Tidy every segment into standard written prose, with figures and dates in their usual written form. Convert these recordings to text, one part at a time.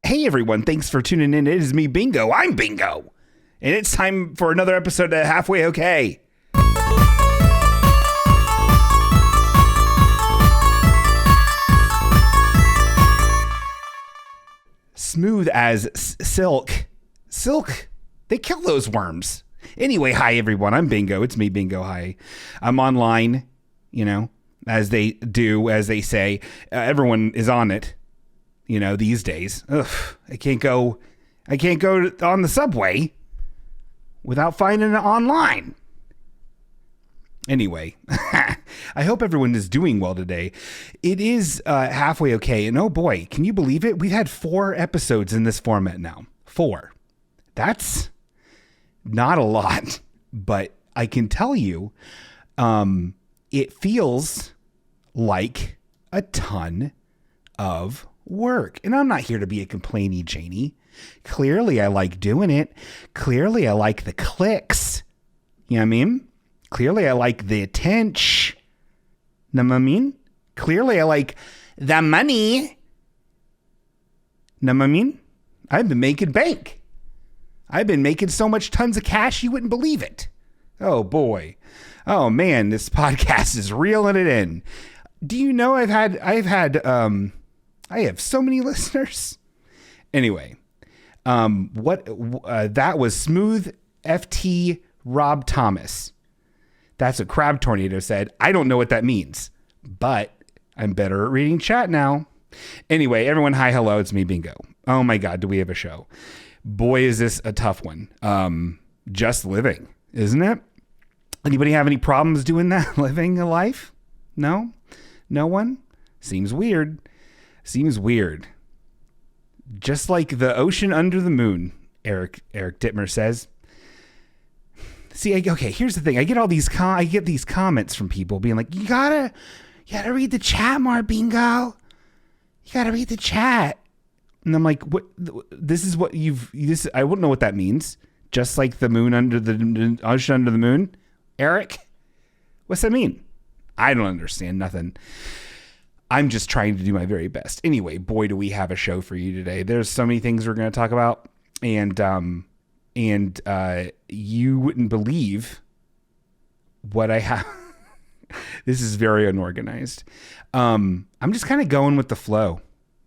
Hey, everyone. Thanks for tuning in. It is me, Bingo. I'm Bingo. And it's time for another episode of Halfway Okay. Smooth as silk. Silk. They kill those worms. Anyway, hi, everyone. I'm Bingo. It's me, Bingo. Hi. I'm online, as they do, as they say. Everyone is on it, these days. Ugh, I can't go on the subway without finding it online. Anyway, I hope everyone is doing well today. It is halfway okay. And oh boy, can you believe it? We've had 4 episodes in this format now. 4. That's not a lot, but I can tell you, it feels like a ton of work. And I'm not here to be a complainy Janie. Clearly, I like doing it. Clearly, I like the clicks. You know what I mean? Clearly, I like the attention. Know what I mean? Clearly, I like the money. Know what I mean? I've been making bank. I've been making so much tons of cash, you wouldn't believe it. Oh, boy. Oh, man, this podcast is reeling it in. Do you know I have so many listeners? Anyway, that was Smooth FT Rob Thomas. That's what Crab Tornado said. I don't know what that means, but I'm better at reading chat now. Anyway, everyone, hi, hello. It's me, Bingo. Oh my God, do we have a show? Boy, is this a tough one. Just living, isn't it? Anybody have any problems doing that? Living a life? No? No one? Seems weird. Just like the ocean under the moon, Eric Dittmer says. See, okay, here's the thing. I get these comments from people being like, you gotta read the chat more, Bingo. You gotta read the chat. And I'm like, what? This is what I wouldn't know what that means. Just like the moon under the ocean under the moon. Eric, what's that mean? I don't understand nothing. I'm just trying to do my very best. Anyway, boy, do we have a show for you today. There's so many things we're going to talk about. And you wouldn't believe what I have. This is very unorganized. I'm just kind of going with the flow.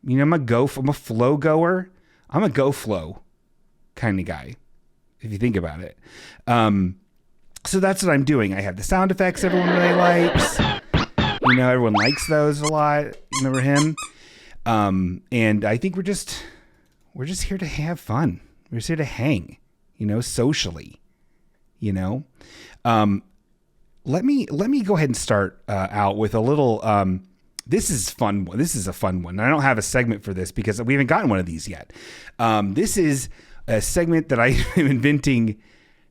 I'm a flow goer. I'm a go flow kind of guy, if you think about it. So that's what I'm doing. I have the sound effects everyone really likes. Everyone likes those a lot. Remember him? And I think we're just here to have fun. We're just here to hang, socially, Let me go ahead and start out with a little, this is fun. This is a fun one. I don't have a segment for this because we haven't gotten one of these yet. This is a segment that I am inventing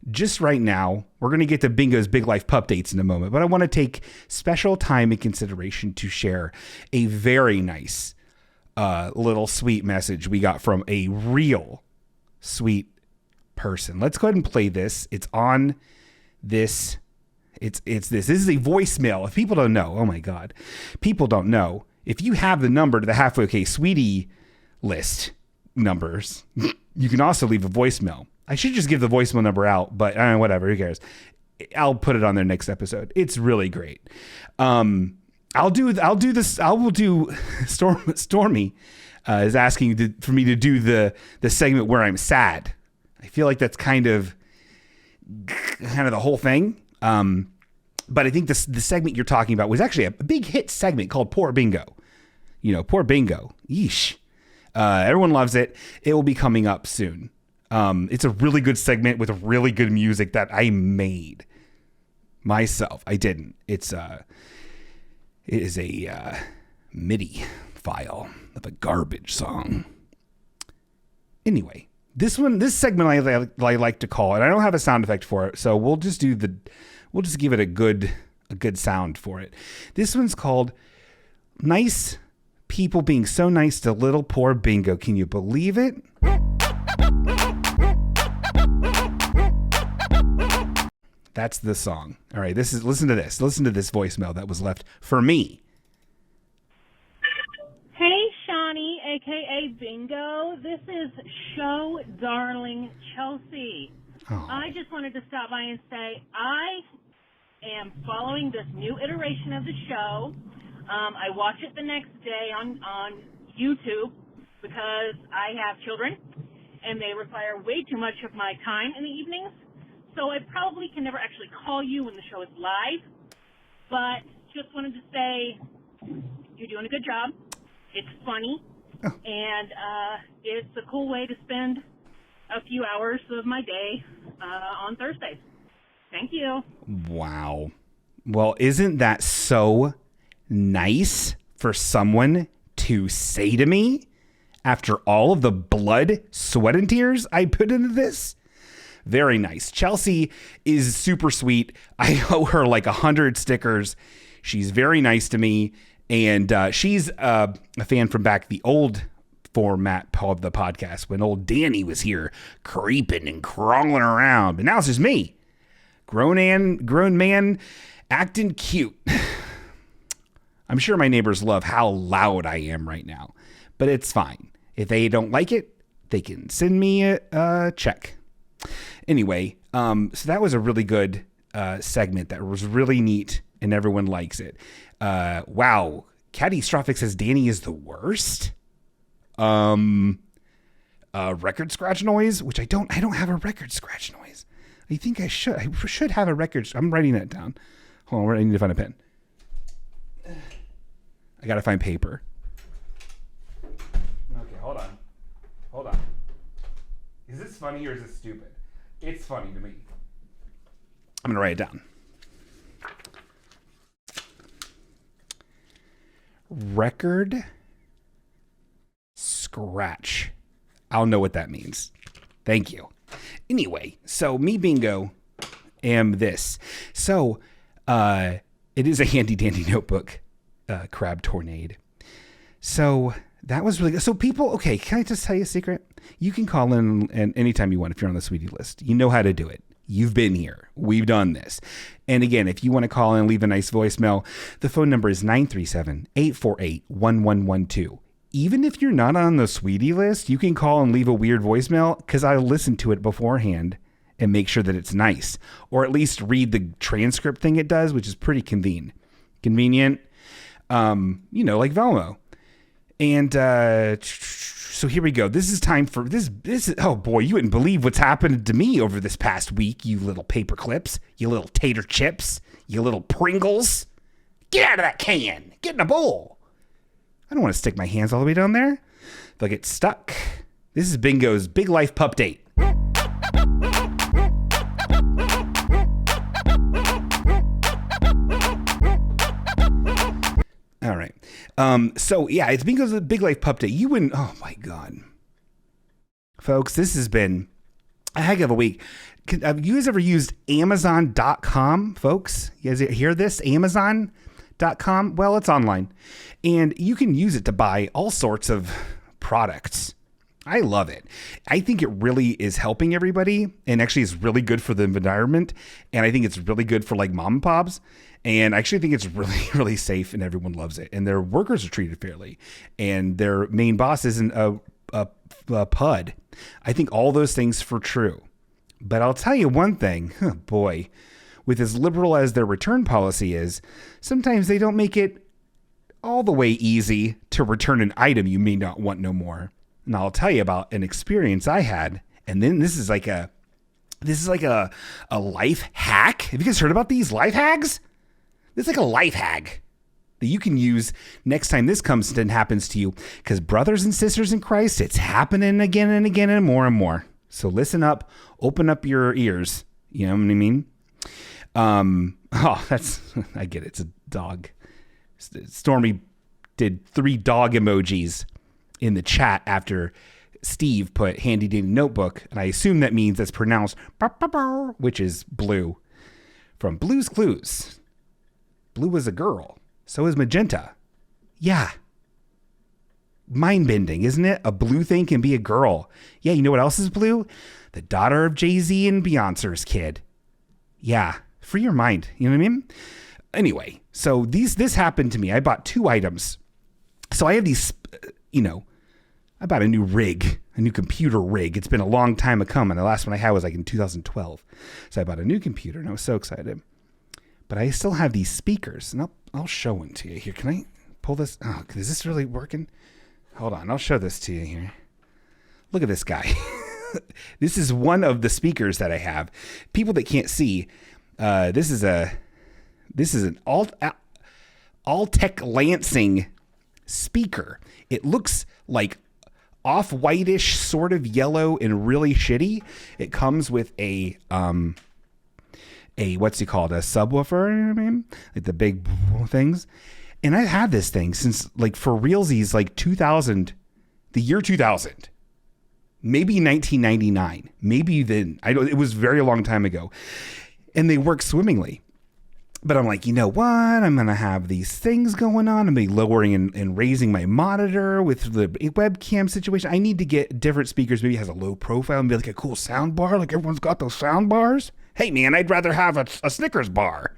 just right now. We're going to get to Bingo's Big Life Pup Dates in a moment, but I want to take special time and consideration to share a very nice little sweet message we got from a real sweet person. Let's go ahead and play this. It's on this. This is a voicemail. If people don't know, oh my God, people don't know. If you have the number to the Halfway Okay Sweetie list numbers, you can also leave a voicemail. I should just give the voicemail number out, but whatever, who cares? I'll put it on their next episode. It's really great. I'll do this. Stormy is asking for me to do the segment where I'm sad. I feel like that's kind of the whole thing. But I think the segment you're talking about was actually a big hit segment called Poor Bingo. Poor Bingo. Yeesh. Everyone loves it. It will be coming up soon. It's a really good segment with really good music that I made myself. I didn't. It is a MIDI file of a garbage song. Anyway, this segment I like to call, and I don't have a sound effect for it, so we'll just give it a good sound for it. This one's called Nice People Being So Nice to Little Poor Bingo. Can you believe it? That's the song. All right, listen to this. Listen to this voicemail that was left for me. Hey, Shawnee, a.k.a. Hey, Bingo. This is show darling Chelsea. Oh. I just wanted to stop by and say I am following this new iteration of the show. I watch it the next day on YouTube because I have children, and they require way too much of my time in the evenings. So I probably can never actually call you when the show is live. But just wanted to say you're doing a good job. It's funny. Oh. And it's a cool way to spend a few hours of my day on Thursdays. Thank you. Wow. Well, isn't that so nice for someone to say to me after all of the blood, sweat, and tears I put into this? Very nice. Chelsea is super sweet. I owe her like 100 stickers. She's very nice to me. And she's a fan from back the old format of the podcast when old Danny was here creeping and crawling around. But now it's just me. Grown man acting cute. I'm sure my neighbors love how loud I am right now. But it's fine. If they don't like it, they can send me a check. Anyway, so that was a really good segment that was really neat and everyone likes it. Wow. Catastrophic says Danny is the worst. Record scratch noise, which I don't have a record scratch noise. I think I should have a record. I'm writing that down. Hold on. I need to find a pen. I got to find paper. Okay. Hold on. Is this funny or is this stupid? It's funny to me. I'm going to write it down. Record scratch. I'll know what that means. Thank you. Anyway, so me, Bingo, am this. So it is a handy dandy notebook, Crab Tornado. So that was really good. So people, okay, can I just tell you a secret? You can call in and anytime you want if you're on the sweetie list. You know how to do it. You've been here. We've done this. And again, if you want to call in and leave a nice voicemail, the phone number is 937-848-1112. Even if you're not on the sweetie list, you can call and leave a weird voicemail because I listen to it beforehand and make sure that it's nice. Or at least read the transcript thing it does, which is pretty convenient. Like Velmo. And so here we go. This is time for this. Oh boy, you wouldn't believe what's happened to me over this past week. You little paper clips, you little tater chips, you little Pringles. Get out of that can. Get in a bowl. I don't want to stick my hands all the way down there. They'll get stuck. This is Bingo's Big Life Pup Date. All right. So yeah, it's Bingo's Big Life Pup Date. You wouldn't. Oh my God, folks, this has been a heck of a week. Have you guys ever used Amazon.com, folks? You guys hear this? Amazon.com? Well, it's online, and you can use it to buy all sorts of products. I love it. I think it really is helping everybody, and actually is really good for the environment. And I think it's really good for like mom and pops. And I actually think it's really, really safe, and everyone loves it. And their workers are treated fairly, and their main boss isn't a PUD. I think all those things for true. But I'll tell you one thing, boy, with as liberal as their return policy is, sometimes they don't make it all the way easy to return an item you may not want no more. And I'll tell you about an experience I had. And then this is like a life hack. Have you guys heard about these life hacks? This is like a life hack that you can use next time this comes and happens to you. Because brothers and sisters in Christ, it's happening again and again and more and more. So listen up, open up your ears. You know what I mean? I get it. It's a dog. Stormy did 3 dog emojis in the chat after Steve put handy dandy notebook. And I assume that means that's pronounced, which is blue from Blue's Clues. Blue is a girl. So is magenta. Yeah. Mind-bending, isn't it? A blue thing can be a girl. Yeah, you know what else is blue? The daughter of Jay-Z and Beyonce's kid. Yeah, free your mind. You know what I mean? Anyway, so this happened to me. I bought 2 items. So I have these, I bought a new rig, a new computer rig. It's been a long time coming. The last one I had was like in 2012. So I bought a new computer and I was so excited. But I still have these speakers, and I'll show one to you here. Can I pull this? Oh, is this really working? Hold on, I'll show this to you here. Look at this guy. This is one of the speakers that I have. People that can't see, this is an Altec Lansing speaker. It looks like off-whitish, sort of yellow and really shitty. It comes with a what's it called? A subwoofer, I mean? Like the big things. And I've had this thing since like for realsies, like 2000, the year 2000, maybe 1999, maybe then. It was a very long time ago. And they work swimmingly. But I'm like, you know what? I'm going to have these things going on. I'm going to be lowering and raising my monitor with the webcam situation. I need to get different speakers. Maybe it has a low profile and be like a cool sound bar. Like everyone's got those sound bars. Hey, man, I'd rather have a Snickers bar.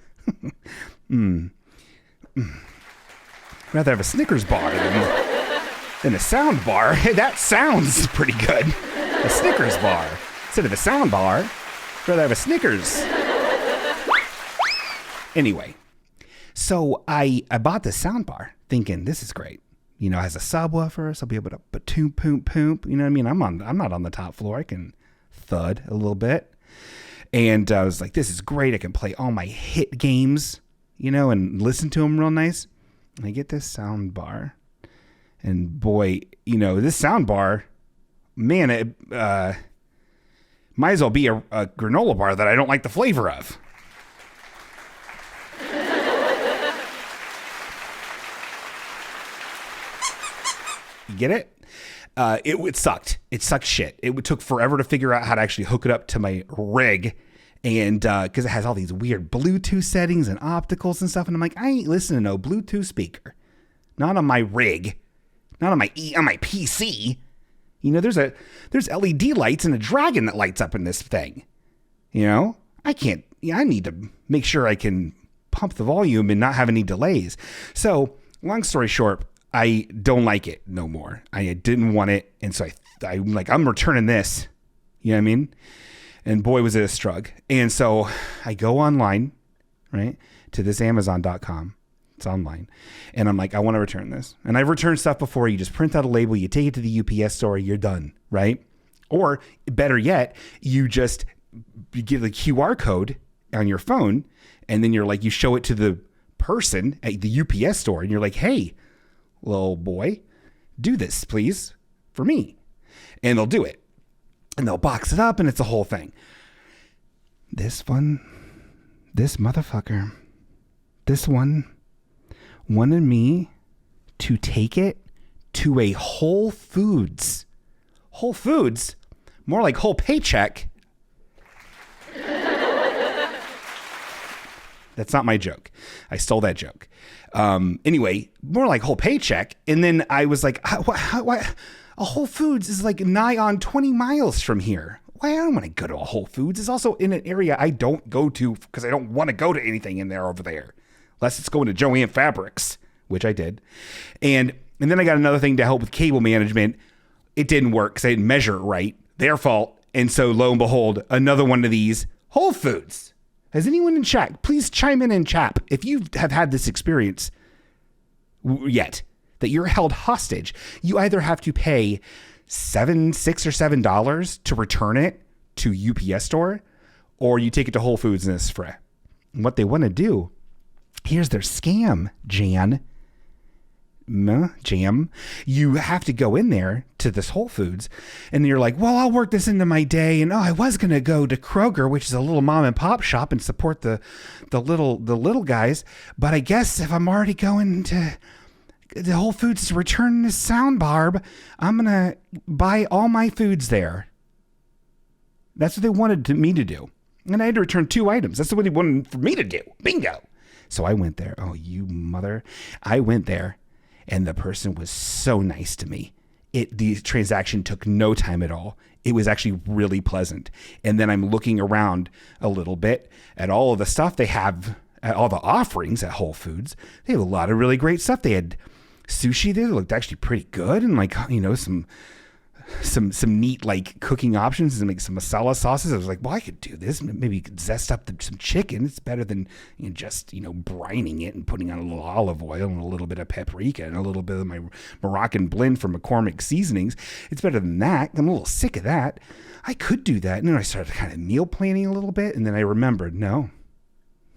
Rather have a Snickers bar than a sound bar. Hey, that sounds pretty good. A Snickers bar. Instead of a sound bar, rather have a Snickers. Anyway, so I bought this sound bar thinking this is great. You know, it has a subwoofer, so I'll be able to poom, poom, poom. You know what I mean? I'm not on the top floor. I can thud a little bit. And I was like, this is great. I can play all my hit games, you know, and listen to them real nice. And I get this sound bar. And boy, you know, this sound bar, man, it might as well be a granola bar that I don't like the flavor of. You get it? It sucked. It sucked shit. It took forever to figure out how to actually hook it up to my rig. And because it has all these weird Bluetooth settings and opticals and stuff. And I'm like, I ain't listening to no Bluetooth speaker. Not on my rig. Not on my PC. You know, there's LED lights and a dragon that lights up in this thing. You know? I need to make sure I can pump the volume and not have any delays. So, long story short, I don't like it no more. I didn't want it. And so I'm like, I'm returning this. You know what I mean? And boy, was it a struggle. And so I go online, right, to this Amazon.com. It's online. And I'm like, I want to return this. And I've returned stuff before. You just print out a label, you take it to the UPS store, you're done, right? Or better yet, you get the QR code on your phone, and then you show it to the person at the UPS store, and you're like, hey, little boy, do this, please, for me. And they'll do it. And they'll box it up, and it's a whole thing. This motherfucker, this one wanted me to take it to a Whole Foods. Whole Foods? More like whole paycheck. That's not my joke. I stole that joke. Anyway, more like whole paycheck. And then I was like, what? A Whole Foods is like nigh on 20 miles from here. Why? I don't want to go to a Whole Foods. It's also in an area I don't go to because I don't want to go to anything in there over there. Unless it's going to Joann Fabrics, which I did. And then I got another thing to help with cable management. It didn't work because I didn't measure it right. Their fault. And so lo and behold, another one of these Whole Foods. Has anyone in chat, please chime in chat if you have had this experience yet, that you're held hostage. You either have to pay $6 or $7 to return it to UPS store, or you take it to Whole Foods and it's free. And what they want to do, here's their scam, Jam. You have to go in there to this Whole Foods and you're like, well, I'll work this into my day. And I was going to go to Kroger, which is a little mom and pop shop, and support the little guys. But I guess if I'm already going to the Whole Foods to return this sound barb, I'm going to buy all my foods there. That's what they wanted me to do. And I had to return 2 items. That's what they wanted for me to do. Bingo. So I went there. Oh, you mother. I went there. And the person was so nice to me. The transaction took no time at all. It was actually really pleasant. And then I'm looking around a little bit at all of the stuff they have, at all the offerings at Whole Foods. They have a lot of really great stuff. They had sushi there that looked actually pretty good, and like, you know, some neat like cooking options and make some masala sauces. I was like, well, I could do this. Maybe you could zest up some chicken. It's better than, you know, just, you know, brining it and putting on a little olive oil and a little bit of paprika and a little bit of my Moroccan blend from McCormick Seasonings. It's better than that. I'm a little sick of that. I could do that. And then I started kind of meal planning a little bit. And then I remembered, no,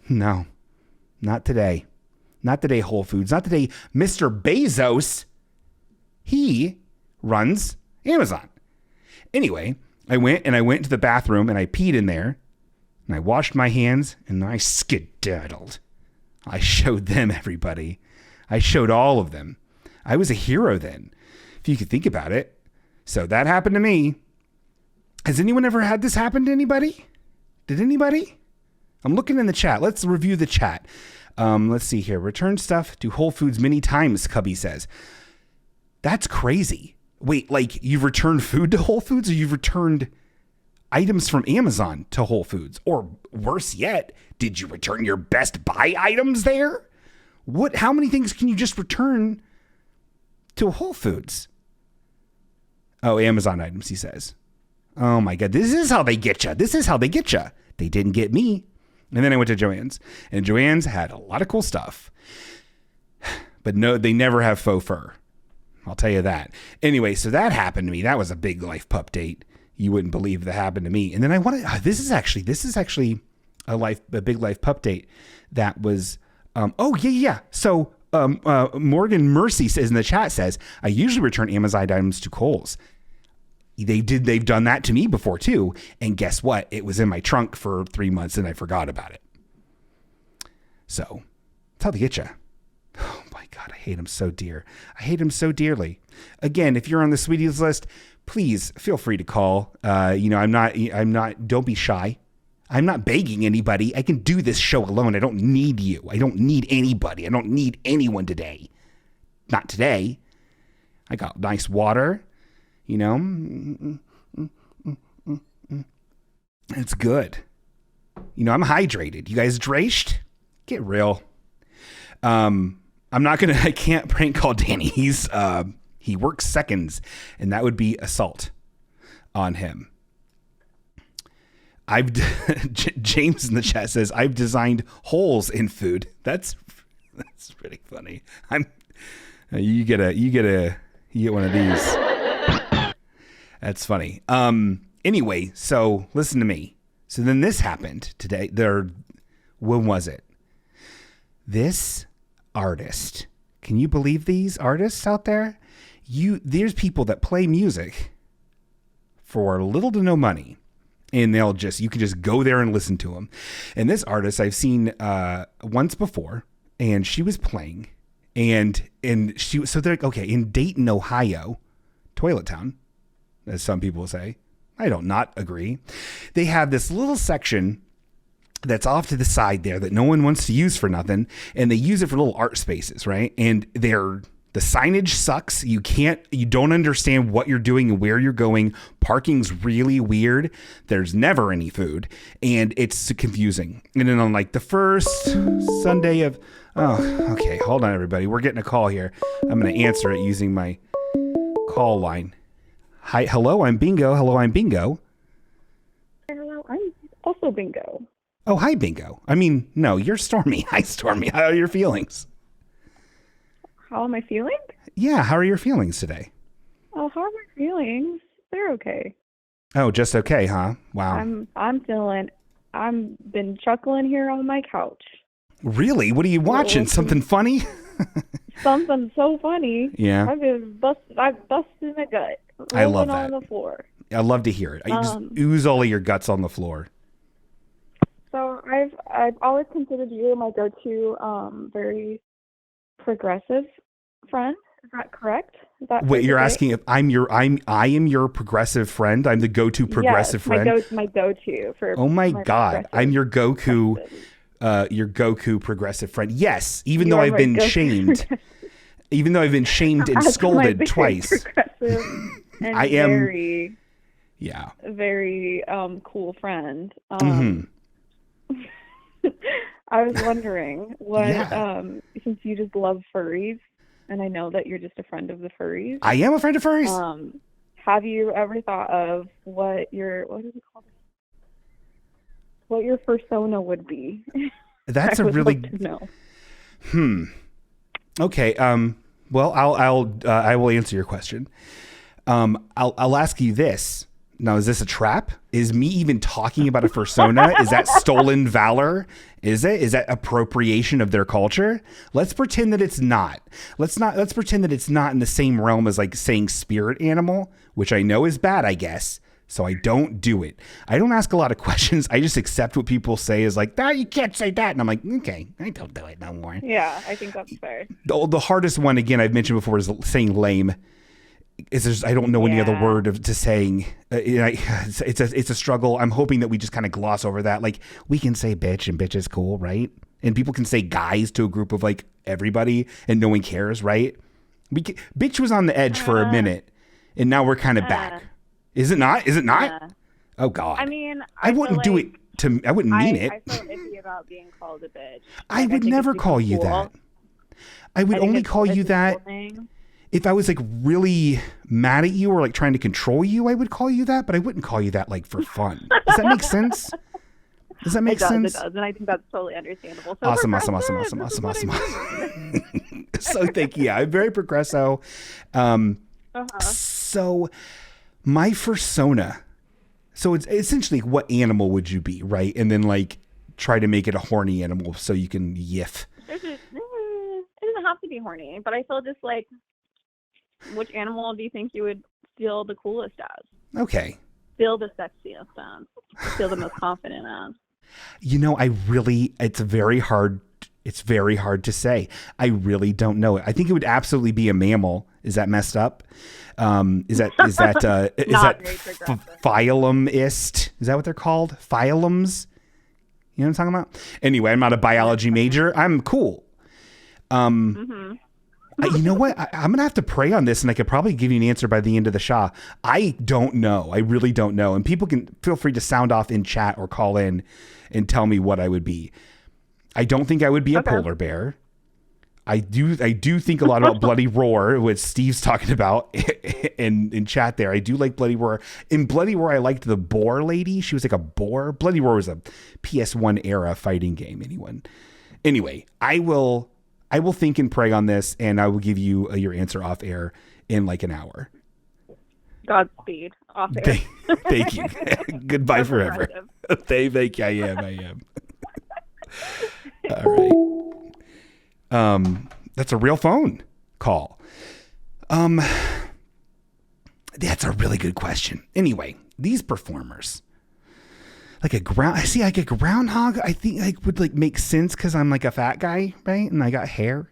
not today. Not today, Whole Foods. Not today, Mr. Bezos. He runs Amazon. Anyway, I went to the bathroom and I peed in there and I washed my hands and I skedaddled. I showed them everybody. I showed all of them. I was a hero then, if you could think about it. So that happened to me. Has anyone ever had this happen to anybody? Did anybody? I'm looking in the chat. Let's review the chat. Let's see here. Return stuff to Whole Foods many times, Cubby says. That's crazy. Wait, like you've returned food to Whole Foods, or you've returned items from Amazon to Whole Foods? Or worse yet, did you return your Best Buy items there? How many things can you just return to Whole Foods? Oh, Amazon items, he says. Oh my God, this is how they get you. They didn't get me. And then I went to Joann's, and Joann's had a lot of cool stuff. But no, they never have faux fur. I'll tell you that. Anyway, so that happened to me. That was a big life pup date. You wouldn't believe that happened to me. And then I wanted, this is actually a big life pup date that was, So Morgan Mercy says in the chat says, I usually return Amazon items to Kohl's. They've done that to me before too. And guess what? It was in my trunk for 3 months and I forgot about it. So that's how they get you. Oh my God, I hate him so dear. I hate him so dearly. Again, if you're on the sweeties list, please feel free to call. I'm not, don't be shy. I'm not begging anybody. I can do this show alone. I don't need you. I don't need anybody. I don't need anyone today. Not today. I got nice water, you know. It's good. You know, I'm hydrated. You guys drenched? Get real. I can't prank call Danny. He works seconds, and that would be assault on him. James in the chat says, I've designed holes in food. That's pretty funny. You get one of these. That's funny. Anyway, so listen to me. So then this happened today. When was it? This artist. Can you believe these artists out there? There's people that play music for little to no money, and you can just go there and listen to them. And this artist I've seen once before, and she was playing, and so they're okay in Dayton, Ohio, Toilet Town, as some people say. I don't not agree. They have this little section that's off to the side there that no one wants to use for nothing, and they use it for little art spaces, right? And the signage sucks. You don't understand what you're doing and where you're going. Parking's really weird. There's never any food, and it's confusing. And then on like the first Sunday of, okay, hold on everybody. We're getting a call here. I'm going to answer it using my call line. Hi, hello, I'm Bingo. Hello, I'm Bingo. Hello, I'm also Bingo. Oh, hi, Bingo. I mean, no, you're Stormy. Hi, Stormy. How are your feelings? How am I feeling? Yeah, how are your feelings today? Oh, how are my feelings? They're okay. Oh, just okay, huh? Wow. I'm been chuckling here on my couch. Really? What are you watching? Something funny? Something so funny. Yeah. I've busted a gut. I love that. On the floor. I love to hear it. I just ooze all of your guts on the floor. So I've always considered you my go-to very progressive friend. Is that correct? Wait, you're asking if I am your progressive friend? I'm the go-to progressive friend? Yes, my go-to for. Oh my God, I'm your Goku progressive friend. Yes, even though I've been shamed. Even though I've been shamed and scolded twice. And I am very, very cool friend. I was wondering what since you just love furries, and I know that you're just a friend of the furries. I am a friend of furries. Have you ever thought of what is it called? What your persona would be? That's I a would really love to know. Okay. Well, I will answer your question. I'll ask you this. Now, is this a trap? Is me even talking about a persona? Is that stolen valor? Is it? Is that appropriation of their culture? Let's pretend that it's not. Let's pretend that it's not in the same realm as like saying spirit animal, which I know is bad, I guess. So I don't do it. I don't ask a lot of questions. I just accept what people say is like, you can't say that. And I'm like, okay, I don't do it no more. Yeah, I think that's fair. The hardest one, again, I've mentioned before, is saying lame. I don't know any other word to saying. It's a struggle. I'm hoping that we just kind of gloss over that. Like, we can say bitch and bitch is cool, right? And people can say guys to a group of like everybody and no one cares, right? Bitch was on the edge for a minute and now we're kind of back. Is it not? Is it not? Yeah. Oh God. I mean, I wouldn't do it to. I wouldn't mean it. I feel iffy about being called a bitch. I would never call you that. I would only call you that if I was like really mad at you or like trying to control you. I would call you that, but I wouldn't call you that like for fun. Does that make sense? Does that make sense? It does, and I think that's totally understandable. So awesome. So thank you. Yeah, I'm very progresso. So my persona. So it's essentially what animal would you be, right? And then like try to make it a horny animal so you can yiff. It doesn't have to be horny, but I feel just like, which animal do you think you would feel the coolest as? Okay. Feel the sexiest as? Feel the most confident as? You know, it's very hard to say. I really don't know it. I think it would absolutely be a mammal. Is that messed up? Is that phylumist? Is that what they're called? Phylums? You know what I'm talking about? Anyway, I'm not a biology major. I'm cool. You know what? I'm going to have to pray on this, and I could probably give you an answer by the end of the show. I don't know. I really don't know. And people can feel free to sound off in chat or call in and tell me what I would be. I don't think I would be a polar bear. I do think a lot about Bloody Roar, which Steve's talking about in chat there. I do like Bloody Roar. In Bloody Roar, I liked the boar lady. She was like a boar. Bloody Roar was a PS1 era fighting game. Anyway, I will think and pray on this, and I will give you your answer off air in like an hour. Godspeed. Off air. Thank you. Goodbye forever. Thank you. I am. All right. That's a real phone call. That's a really good question. Anyway, these performers, like a groundhog, I think like would like make sense because I'm like a fat guy, right? And I got hair,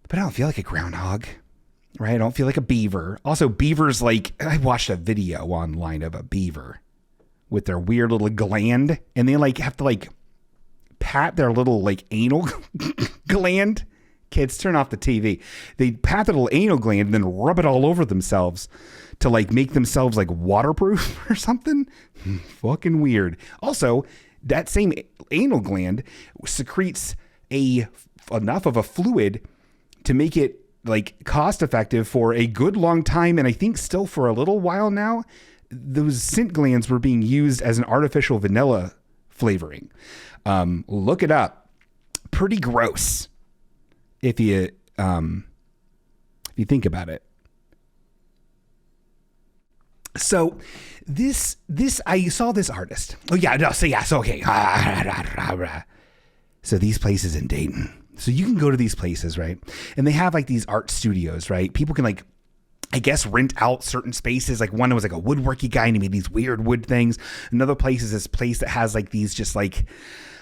but I don't feel like a groundhog, right? I don't feel like a beaver. Also, beavers, like I watched a video online of a beaver with their weird little gland, and they like have to like pat their little like anal gland. Kids, turn off the TV. They pat their little anal gland and then rub it all over themselves to like make themselves like waterproof or something. Fucking weird. Also, that same anal gland secretes enough of a fluid to make it like cost effective for a good long time. And I think still for a little while now, those scent glands were being used as an artificial vanilla flavoring. Look it up. Pretty gross. If you think about it. So this I saw this artist. Oh yeah, no, so yeah, so okay. So these places in Dayton. So you can go to these places, right? And they have like these art studios, right? People can like, I guess, rent out certain spaces. Like one was like a woodworky guy and he made these weird wood things. Another place is this place that has like these just like,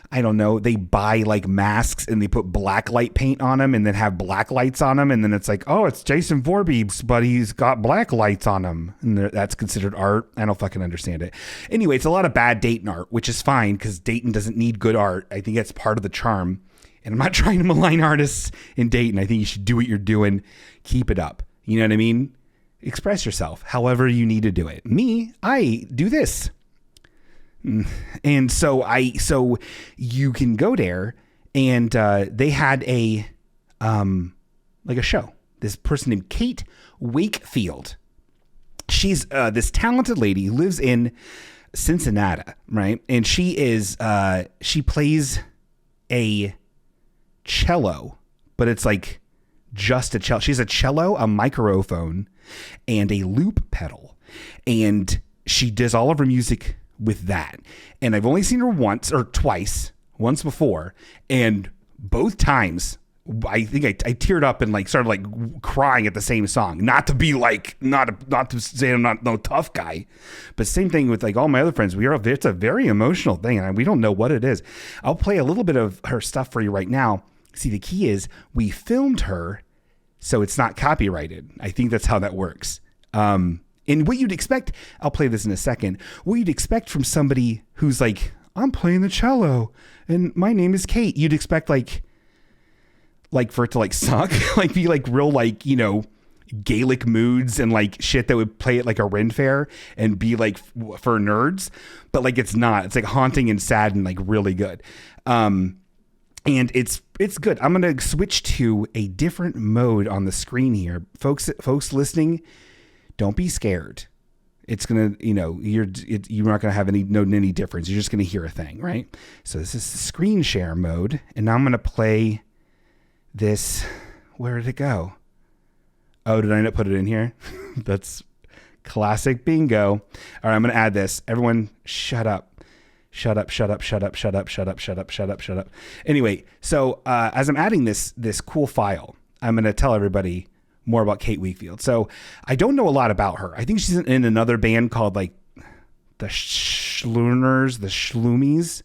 I don't know, they buy like masks and they put black light paint on them and then have black lights on them. And then it's like, oh, it's Jason Voorhees, but he's got black lights on him. And that's considered art. I don't fucking understand it. Anyway, it's a lot of bad Dayton art, which is fine because Dayton doesn't need good art. I think that's part of the charm. And I'm not trying to malign artists in Dayton. I think you should do what you're doing. Keep it up. You know what I mean? Express yourself however you need to do it. Me, I do this. And so you can go there and they had a like a show. This person named Kate Wakefield. She's this talented lady who lives in Cincinnati, right? And she plays a cello, but it's like just a cello. She's a cello, a microphone, and a loop pedal. And she does all of her music with that. And I've only seen her once before. And both times, I think I teared up and like started like crying at the same song. Not to be like, not to say I'm not no tough guy, but same thing with like all my other friends. It's a very emotional thing, and we don't know what it is. I'll play a little bit of her stuff for you right now. See, the key is we filmed her, so it's not copyrighted. I think that's how that works. And what you'd expect, I'll play this in a second. What you'd expect from somebody who's like, I'm playing the cello, and my name is Kate. You'd expect like for it to like suck, like be like real like, you know, Gaelic moods and like shit that would play at like a Ren fair and be like for nerds, but like it's not. It's like haunting and sad and like really good. And it's good. I'm gonna switch to a different mode on the screen here, folks listening. Don't be scared. It's gonna, you know, you're not gonna have any difference. You're just gonna hear a thing, right? So this is the screen share mode, and now I'm gonna play this. Where did it go? Oh, did I not put it in here? That's classic bingo. All right, I'm going to add this. Everyone shut up. Shut up. Anyway, so as I'm adding this cool file, I'm going to tell everybody more about Kate Wakefield. So I don't know a lot about her. I think she's in another band called like the Schlooners, the Schloomies,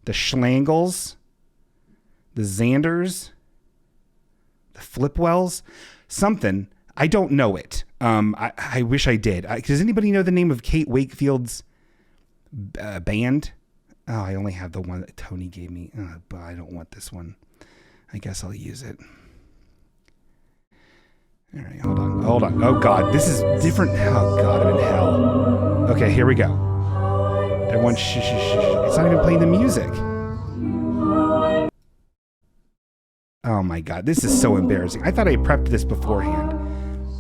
the Schlangles, the Xanders, the Flipwells, something. I don't know it. I wish I did. Does anybody know the name of Kate Wakefield's band? Oh, I only have the one that Tony gave me, but I don't want this one. I guess I'll use it. All right, hold on. Oh God, this is different. Oh God, I'm in hell. Okay, here we go. Everyone, shh. It's not even playing the music. Oh my God, this is so embarrassing. I thought I prepped this beforehand.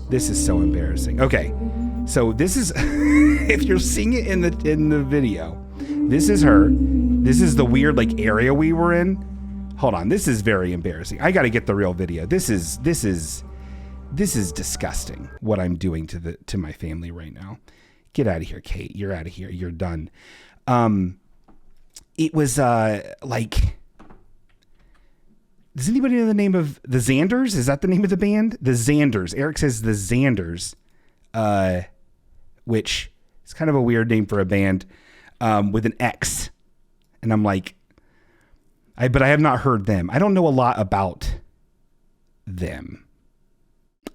This is so embarrassing. Okay, so this is, if you're seeing it in the video, this is her. This is the weird like area we were in. Hold on, this is very embarrassing. I got to get the real video. This is disgusting what I'm doing to my family right now. Get out of here, Kate. You're out of here. You're done. It was like. Does anybody know the name of the Xanders? Is that the name of the band? The Xanders. Eric says the Xanders, which is kind of a weird name for a band with an X. And I'm like, but I have not heard them. I don't know a lot about them,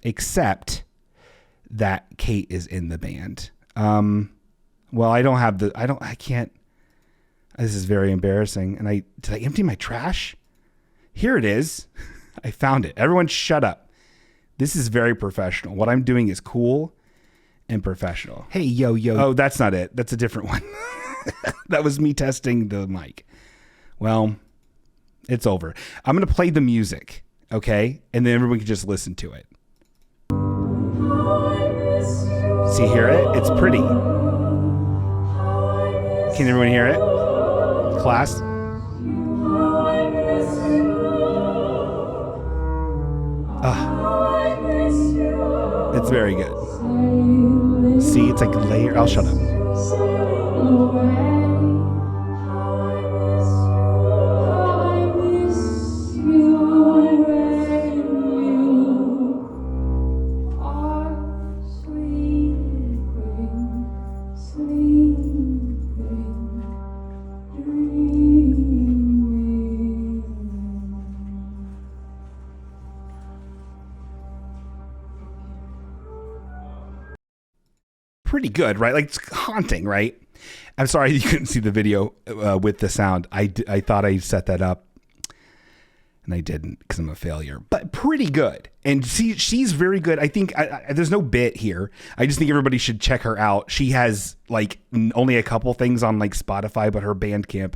except that Kate is in the band. Well, I can't. This is very embarrassing. And did I empty my trash? Here it is. I found it. Everyone shut up. This is very professional. What I'm doing is cool and professional. Hey, yo. Oh, that's not it. That's a different one. That was me testing the mic. Well, it's over. I'm going to play the music, okay? And then everyone can just listen to it. See, hear it? It's pretty. Can everyone hear it? Class? It's very good. See, it's like layer. I'll shut up. Pretty good, right? Like, it's haunting, right? I'm sorry you couldn't see the video with the sound. I thought I set that up, and I didn't because I'm a failure. But pretty good. And see, she's very good. I think there's no bit here. I just think everybody should check her out. She has like only a couple things on like Spotify, but her Bandcamp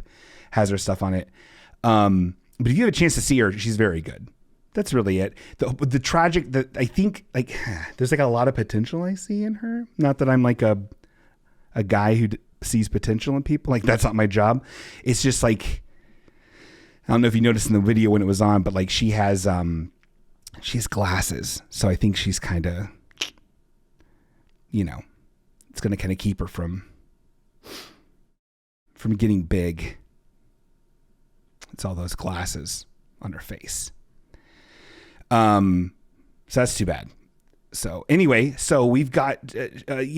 has her stuff on it. But if you have a chance to see her, she's very good. That's really it. The tragic that I think like there's like a lot of potential I see in her. Not that I'm like a guy who sees potential in people. Like that's not my job. It's just like I don't know if you noticed in the video when it was on, but like she has glasses, so I think she's kind of it's going to kind of keep her from getting big. It's all those glasses on her face. So that's too bad. So anyway, so we've got,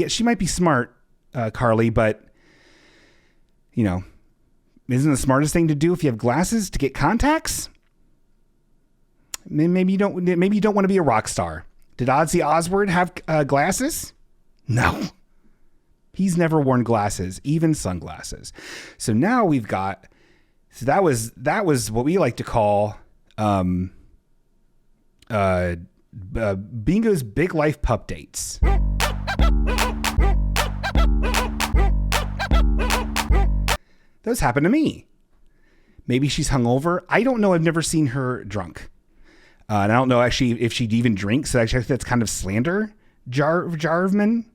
she might be smart, Carly, but isn't the smartest thing to do if you have glasses to get contacts? Maybe you don't want to be a rock star. Did Ozzy Osbourne have glasses? No, he's never worn glasses, even sunglasses. So now we've got, so that was what we like to call, Bingo's big life pup dates. Those happen to me. Maybe she's hungover. I don't know. I've never seen her drunk. And I don't know actually if she'd even drink. So actually that's kind of slander, Jarvman.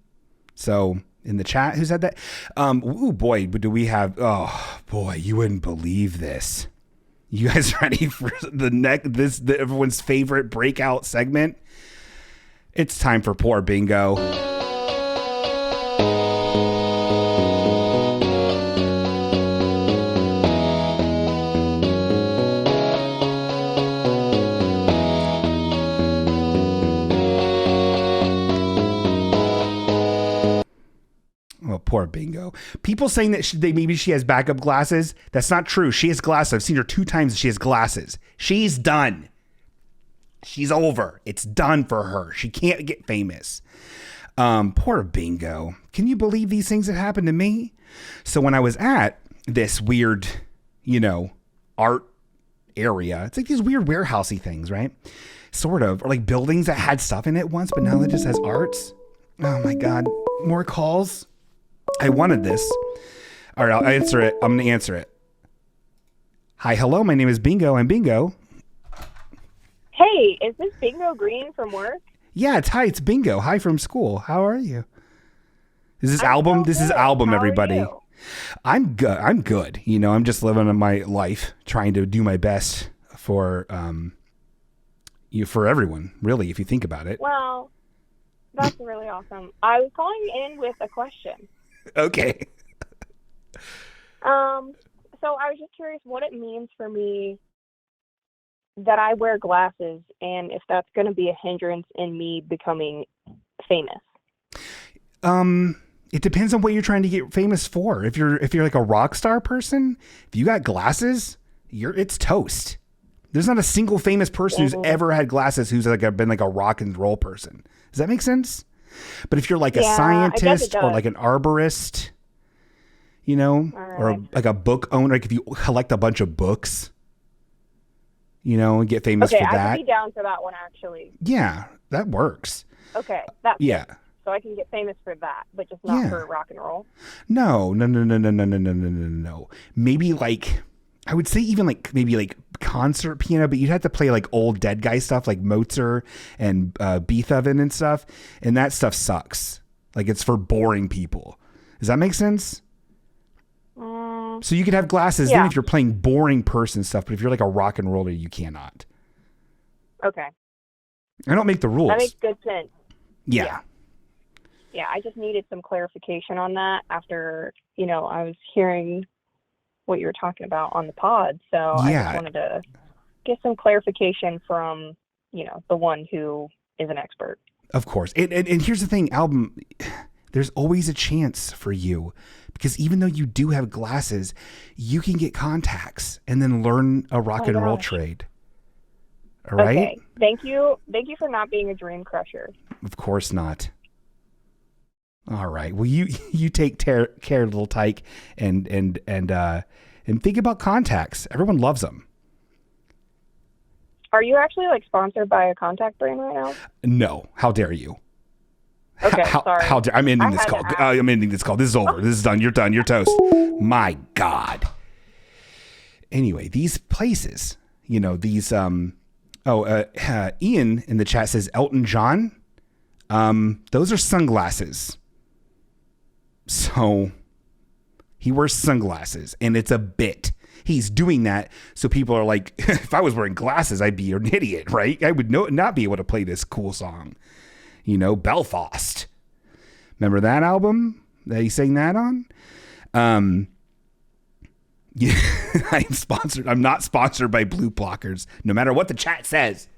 So in the chat, who said that? Oh boy, do we have? Oh boy, you wouldn't believe this. You guys ready for everyone's favorite breakout segment? It's time for Poor Bingo. Oh, poor Bingo. People saying that maybe she has backup glasses. That's not true. She has glasses. I've seen her 2 times. She has glasses. She's done. She's over. It's done for her. She can't get famous. Poor Bingo. Can you believe these things that happened to me? So when I was at this weird, art area, it's like these weird warehousey things, right? Sort of. Or like buildings that had stuff in it once, but now it just has arts. Oh my God. More calls. I wanted this. All right, I'll answer it. I'm going to answer it. Hi, hello. My name is Bingo. I'm Bingo. Hey, is this Bingo Green from work? Yeah, it's Bingo. Hi from school. How are you? Is this album? This is album, How everybody. are you? I'm good. I'm good. I'm just living my life, trying to do my best for for everyone, really, if you think about it. Well, that's really awesome. I was calling in with a question. Okay. So I was just curious what it means for me that I wear glasses and if that's going to be a hindrance in me becoming famous. It depends on what you're trying to get famous for. If you're like a rock star person, if you got glasses, it's toast. There's not a single famous person who's ever had glasses who's been like a rock and roll person. Does that make sense? But if you're like a scientist or like an arborist, or like a book owner, like if you collect a bunch of books, and get famous for that. Okay, I could be down for that one actually. Yeah, that works. Okay, so I can get famous for that, but just not for rock and roll. No. Maybe like I would say even like maybe like concert piano, but you'd have to play like old dead guy stuff like Mozart and Beethoven and stuff, and that stuff sucks. Like it's for boring people. Does that make sense? So you could have glasses then if you're playing boring person stuff, but if you're like a rock and roller, you cannot. Okay. I don't make the rules. That makes good sense. Yeah. Yeah, I just needed some clarification on that after, I was hearing what you were talking about on the pod. So I just wanted to get some clarification from, the one who is an expert. Of course. And here's the thing, album, there's always a chance for you because even though you do have glasses, you can get contacts and then learn a rock and roll trade. All right. Okay. Thank you. Thank you for not being a dream crusher. Of course not. All right. Well, you take care, little tyke, and think about contacts. Everyone loves them. Are you actually sponsored by a contact brand right now? No. How dare you? Okay. Sorry. How dare I'm ending this call. I'm ending this call. This is over. This is done. You're done. You're toast. My God. Anyway, these places, these Ian in the chat says Elton John. Those are sunglasses. So he wears sunglasses, and it's a bit. He's doing that so people are like, if I was wearing glasses, I'd be an idiot, right? I would not be able to play this cool song. You know, Belfast. Remember that album that he sang that on? Yeah, I'm not sponsored by Blue Blockers, no matter what the chat says.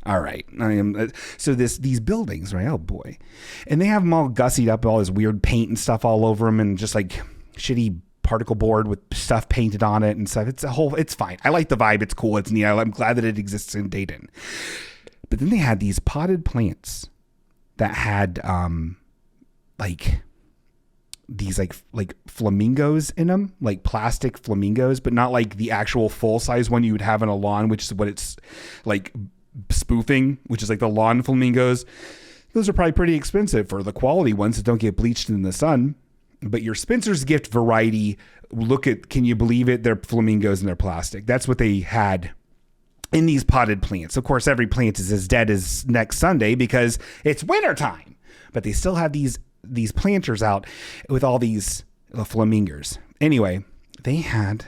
All right. I am. So these buildings, right? Oh boy. And they have them all gussied up, all this weird paint and stuff all over them, and just like shitty particle board with stuff painted on it and stuff. It's fine. I like the vibe. It's cool. It's neat. I'm glad that it exists in Dayton. But then they had these potted plants that had like these like flamingos in them, like plastic flamingos, but not like the actual full size one you would have in a lawn, which is what it's like spoofing, which is like the lawn flamingos. Those are probably pretty expensive for the quality ones that don't get bleached in the sun. But your Spencer's Gift variety, can you believe it? They're flamingos and they're plastic. That's what they had in these potted plants. Of course, every plant is as dead as next Sunday because it's wintertime. But they still have these planters out with all these flamingos. Anyway, they had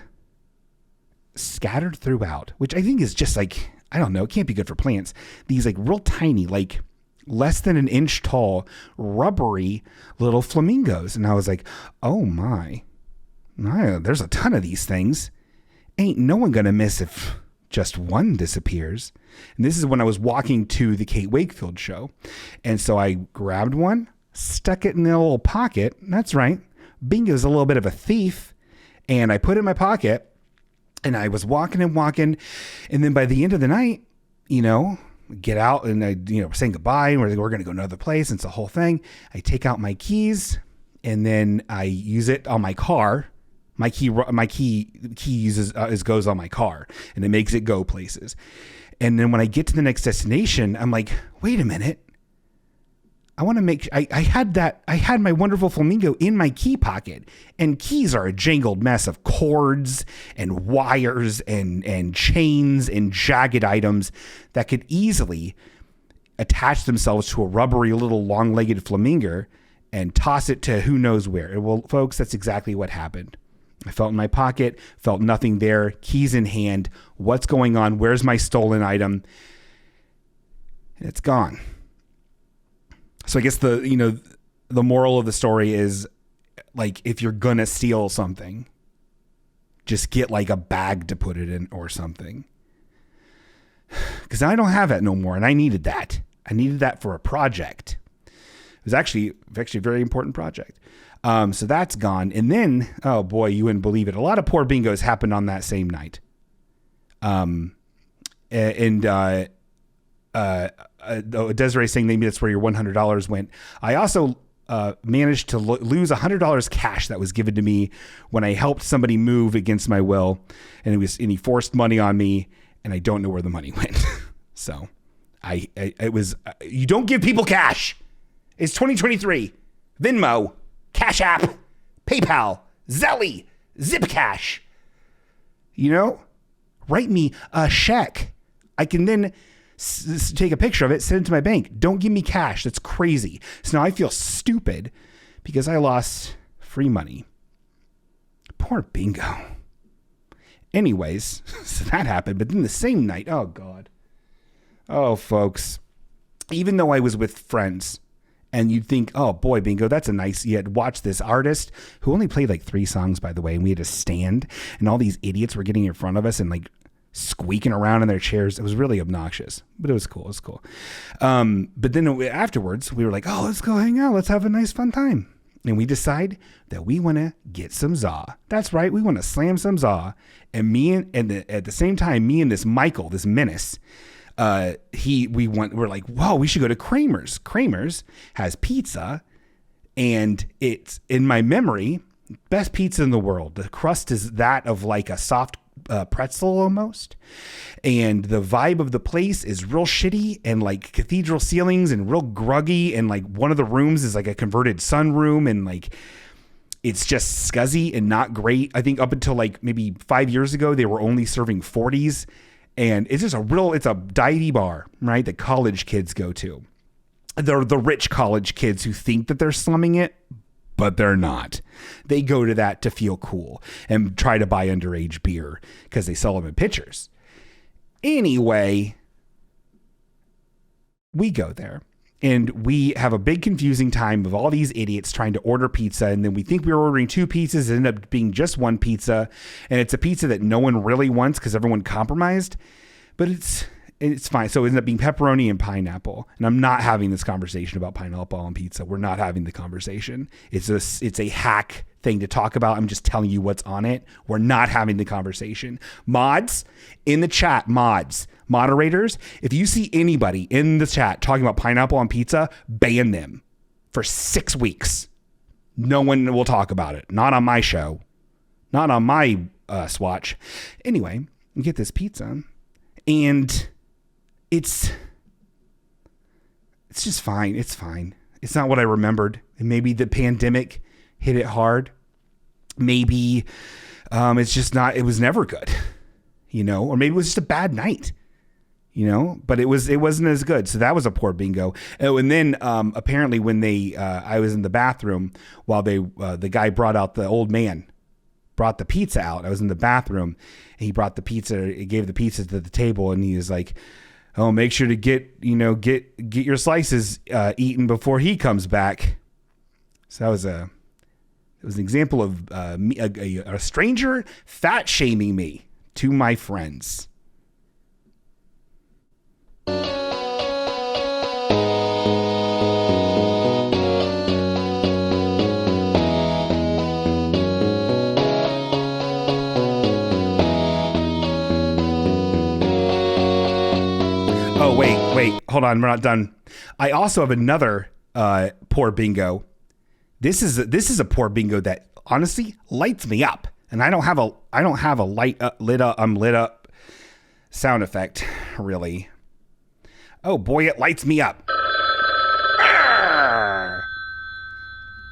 scattered throughout, which I think is just like, I don't know, it can't be good for plants. These like real tiny, like less than an inch tall, rubbery little flamingos. And I was like, oh my, there's a ton of these things. Ain't no one gonna miss if just one disappears. And this is when I was walking to the Kate Wakefield show. And so I grabbed one, stuck it in the little pocket. That's right. Bingo's a little bit of a thief. And I put it in my pocket and I was walking. And then by the end of the night, get out and I, saying goodbye. And we're going to go another place. And it's a whole thing. I take out my keys and then I use it on my car. My key goes on my car and it makes it go places. And then when I get to the next destination, I'm like, wait a minute. I want to make I had my wonderful flamingo in my key pocket, and keys are a jangled mess of cords and wires and chains and jagged items that could easily attach themselves to a rubbery little long-legged flamingo and toss it to who knows where. Well, folks, that's exactly what happened. I felt in my pocket, felt nothing there, keys in hand. What's going on? Where's my stolen item? And it's gone. So I guess the moral of the story is, like, if you're going to steal something, just get like a bag to put it in or something. Because I don't have that no more. And I needed that. I needed that for a project. It was actually a very important project. So that's gone. And then, oh boy, you wouldn't believe it. A lot of poor bingos happened on that same night. Desiree saying maybe that's where your $100 went. I also managed to lose $100 cash that was given to me when I helped somebody move against my will, and he forced money on me, and I don't know where the money went. So it was you don't give people cash. It's 2023. Venmo, Cash App, PayPal, Zelly, Zipcash. Write me a check. I can then take a picture of it, send it to my bank. Don't give me cash. That's crazy. So now I feel stupid because I lost free money. Poor bingo. Anyways, so that happened. But then the same night, oh God. Oh, folks. Even though I was with friends, and you'd think, oh boy, bingo, that's a nice, you had to watch this artist who only played like 3 songs, by the way, and we had to stand, and all these idiots were getting in front of us and like squeaking around in their chairs. It was really obnoxious, but it was cool. It was cool. But then afterwards we were like, oh, let's go hang out. Let's have a nice fun time. And we decide that we want to get some za. That's right. We want to slam some za. And at the same time, me and this Michael, this menace, we're like, whoa, we should go to Kramer's. Kramer's has pizza, and it's, in my memory, best pizza in the world. The crust is that of like a soft pretzel almost, and the vibe of the place is real shitty and like cathedral ceilings and real gruggy, and like one of the rooms is like a converted sunroom, and like it's just scuzzy and not great. I think up until like maybe 5 years ago they were only serving 40s, And it's just it's a dive bar, right? That college kids go to. They're the rich college kids who think that they're slumming it, but they're not. They go to that to feel cool and try to buy underage beer because they sell them in pitchers. Anyway, we go there and we have a big confusing time of all these idiots trying to order pizza. And then we think we were ordering 2 pizzas. It ended up being just 1 pizza. And it's a pizza that no one really wants because everyone compromised. But it's fine. So it ended up being pepperoni and pineapple. And I'm not having this conversation about pineapple on pizza. We're not having the conversation. It's a hack thing to talk about. I'm just telling you what's on it. We're not having the conversation. Mods in the chat, moderators, if you see anybody in the chat talking about pineapple on pizza, ban them for 6 weeks. No one will talk about it. Not on my show. Not on my swatch. Anyway, you get this pizza and it's just fine. It's fine. It's not what I remembered. And maybe the pandemic hit it hard. Maybe it's just not, it was never good, or maybe it was just a bad night, but it wasn't as good. So that was a poor bingo. Oh, and then apparently when I was in the bathroom while the guy brought out, the old man brought the pizza out. I was in the bathroom and he brought the pizza, he gave the pizza to the table and he was like, oh, make sure to get your slices eaten before he comes back. So that was an example of a stranger fat shaming me to my friends. Oh, wait, hold on. We're not done. I also have another poor bingo. This is a poor bingo that honestly lights me up. And I don't have a lit up sound effect, really. Oh boy, it lights me up.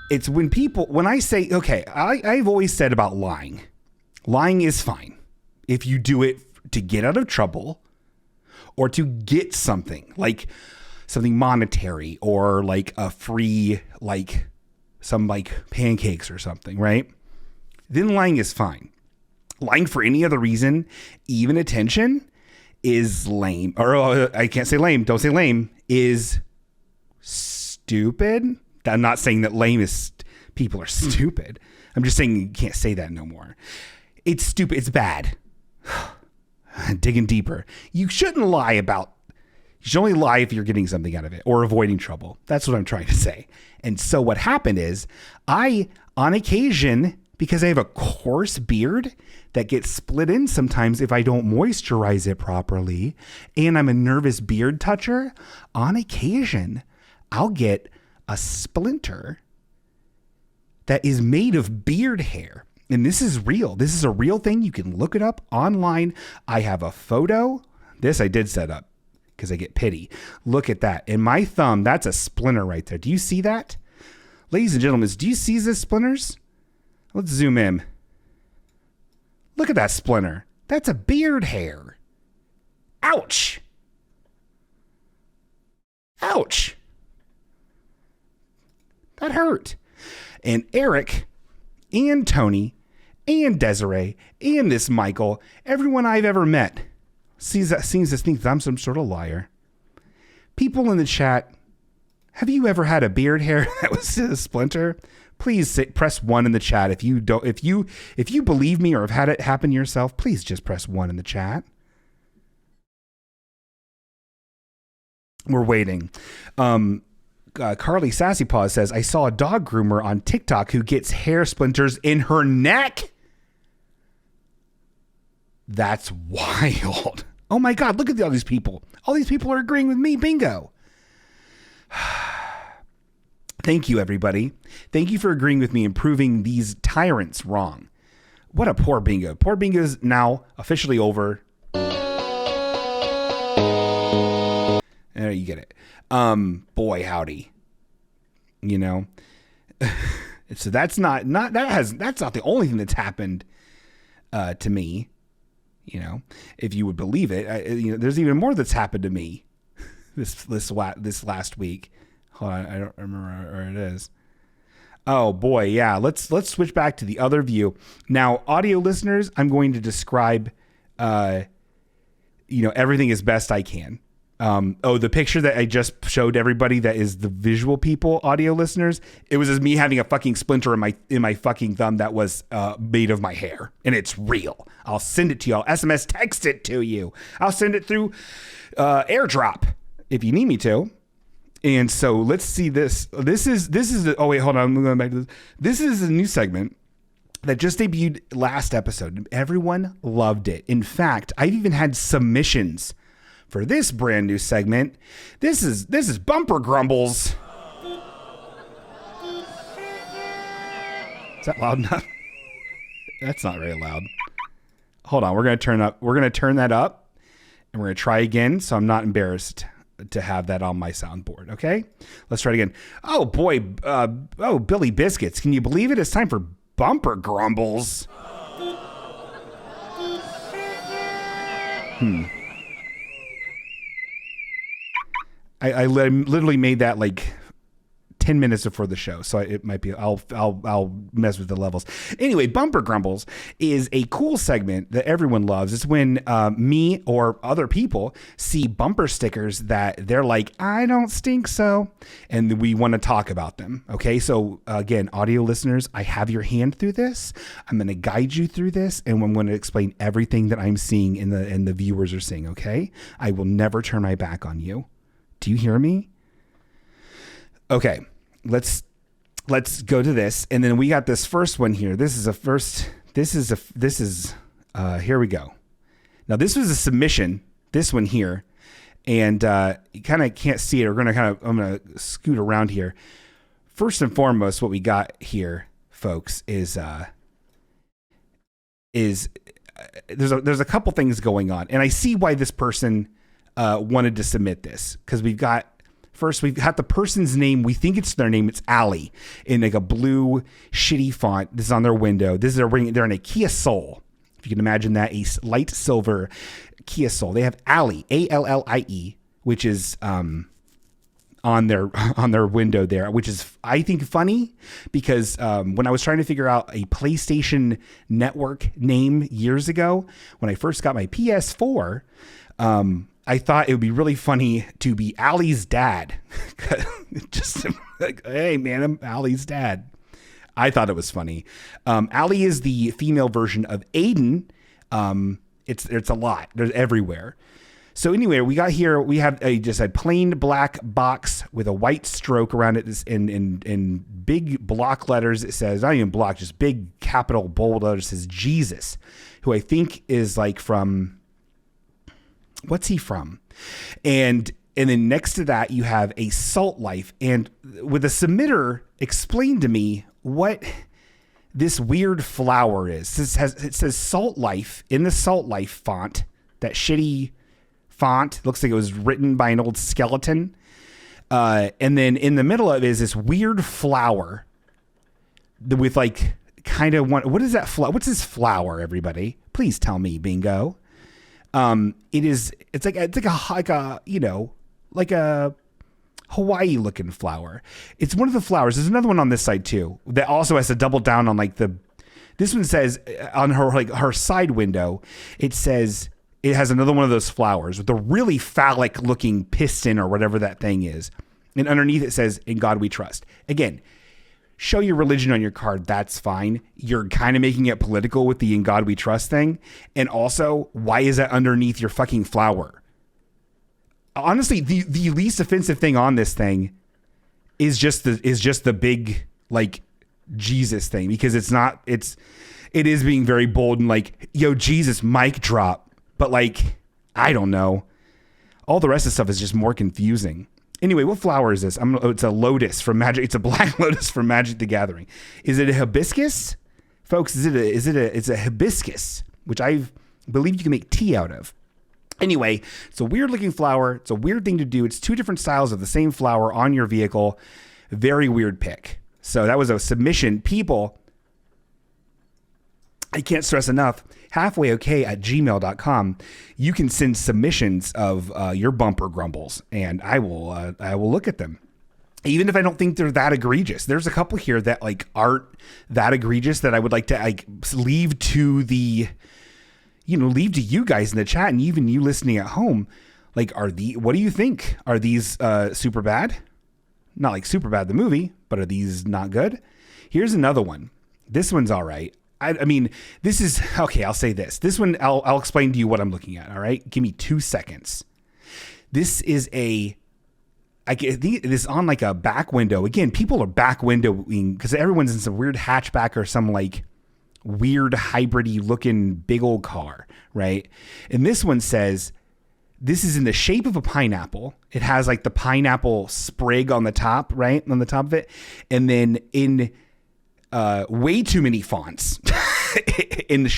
It's when I say, okay, I've always said about lying. Lying is fine if you do it to get out of trouble or to get something, like something monetary or like a free, like some like pancakes or something, right? Then lying is fine. Lying for any other reason, even attention, is lame. Or I can't say lame. Don't say lame. Is stupid. I'm not saying that lame is people are stupid. I'm just saying you can't say that no more. It's stupid. It's bad. Digging deeper. You shouldn't lie about. You should only lie if you're getting something out of it or avoiding trouble. That's what I'm trying to say. And so what happened is I, on occasion, because I have a coarse beard that gets split in sometimes if I don't moisturize it properly, and I'm a nervous beard toucher, on occasion, I'll get a splinter that is made of beard hair. And this is real. This is a real thing. You can look it up online. I have a photo. This I did set up because I get pity. Look at that. In my thumb, that's a splinter right there. Do you see that? Ladies and gentlemen, do you see these splinters? Let's zoom in. Look at that splinter. That's a beard hair. Ouch. Ouch. That hurt. And Eric and Tony and Desiree and this Michael, everyone I've ever met seems to think that I'm some sort of liar. People in the chat, have you ever had a beard hair that was a splinter? Please press 1 in the chat. If you believe me or have had it happen to yourself, please just press 1 in the chat. We're waiting. Carly Sassypaw says, I saw a dog groomer on TikTok who gets hair splinters in her neck. That's wild. Oh my God, look at all these people. All these people are agreeing with me. Bingo. Thank you, everybody. Thank you for agreeing with me and proving these tyrants wrong. What a poor bingo. Poor bingo is now officially over. There, you get it. Boy, howdy. So that's not the only thing that's happened to me. you know, if you would believe it. There's even more that's happened to me this last week. Hold on, I don't remember where it is. Oh boy, yeah. Let's switch back to the other view. Now, audio listeners, I'm going to describe everything as best I can. The picture that I just showed everybody that is the visual people, audio listeners, it was just me having a fucking splinter in my fucking thumb that was made of my hair, and it's real. I'll send it to you. I'll SMS text it to you. I'll send it through AirDrop if you need me to. And so let's see this. This is oh wait, hold on. I'm going back to this. This is a new segment that just debuted last episode. Everyone loved it. In fact, I've even had submissions for this brand new segment. This is Bumper Grumbles. Is that loud enough? That's not very loud. Hold on, we're gonna turn that up, and we're gonna try again, so I'm not embarrassed to have that on my soundboard. Okay, let's try it again. Oh boy, Billy Biscuits, can you believe it? It's time for Bumper Grumbles. I literally made that like 10 minutes before the show, so it might be I'll mess with the levels. Anyway, Bumper Grumbles is a cool segment that everyone loves. It's when me or other people see bumper stickers that they're like, I don't stink so, and we want to talk about them. Okay, so again, audio listeners, I have your hand through this. I'm going to guide you through this, and I'm going to explain everything that I'm seeing and the viewers are seeing. Okay, I will never turn my back on you. Do you hear me? Okay. Let's go to this. And then we got this first one here. Here we go. Now this was a submission, this one here. And you kind of can't see it. I'm going to scoot around here. First and foremost, what we got here, folks, is there's a couple things going on. And I see why this person wanted to submit this, because we've got the person's name. We think it's their name. It's Allie in like a blue shitty font. This is on their window. They're in a Kia Soul. If you can imagine that, a light silver Kia Soul. They have Allie, Allie, which is on their window there, which is, I think, funny because when I was trying to figure out a PlayStation Network name years ago, when I first got my PS4, I thought it would be really funny to be Allie's dad. Just like, hey man, I'm Allie's dad. I thought it was funny. Allie is the female version of Aiden. It's a lot. There's everywhere. So anyway, we have just a plain black box with a white stroke around it in big block letters. It says, not even block, just big capital bold letters. It says Jesus, who I think is like from, what's he from? And then next to that, you have a Salt Life. And with the submitter, explain to me what this weird flower is. It says Salt Life in the Salt Life font, that shitty font. Looks like it was written by an old skeleton. And then in the middle of it is this weird flower with like kind of what is that flower? What's this flower, everybody? Please tell me, bingo. It's like a Hawaii looking flower. It's one of the flowers. There's another one on this side too that also has to double down on this one says on her side window, it says it has another one of those flowers with a really phallic looking piston or whatever that thing is. And underneath it says, "In God we trust." Again, show your religion on your card. That's fine. You're kind of making it political with the "In God we trust" thing. And also, why is that underneath your fucking flower? Honestly, the least offensive thing on this thing is just the big like Jesus thing, because it is being very bold and like, yo, Jesus, mic drop. But like, I don't know. All the rest of the stuff is just more confusing. Anyway, what flower is this? It's a lotus from Magic. It's a black lotus from Magic the Gathering. Is it a hibiscus? Folks, it's a hibiscus, which I believe you can make tea out of. Anyway, it's a weird looking flower. It's a weird thing to do. It's two different styles of the same flower on your vehicle. Very weird pick. So that was a submission. People, I can't stress enough, halfwayok@gmail.com. You can send submissions of your bumper grumbles, and I will look at them. Even if I don't think they're that egregious. There's a couple here that like aren't that egregious that I would like to like leave to you guys in the chat, and even you listening at home. Like, what do you think? Are these super bad? Not like super bad the movie, but are these not good? Here's another one. This one's all right. I mean, this is okay. I'll say this. This one, I'll explain to you what I'm looking at. All right, give me 2 seconds. This is I think this on like a back window. Again, people are back windowing because everyone's in some weird hatchback or some like weird hybridy looking big old car, right? And this one says this is in the shape of a pineapple. It has like the pineapple sprig on the top, right? On the top of it. And then in way too many fonts in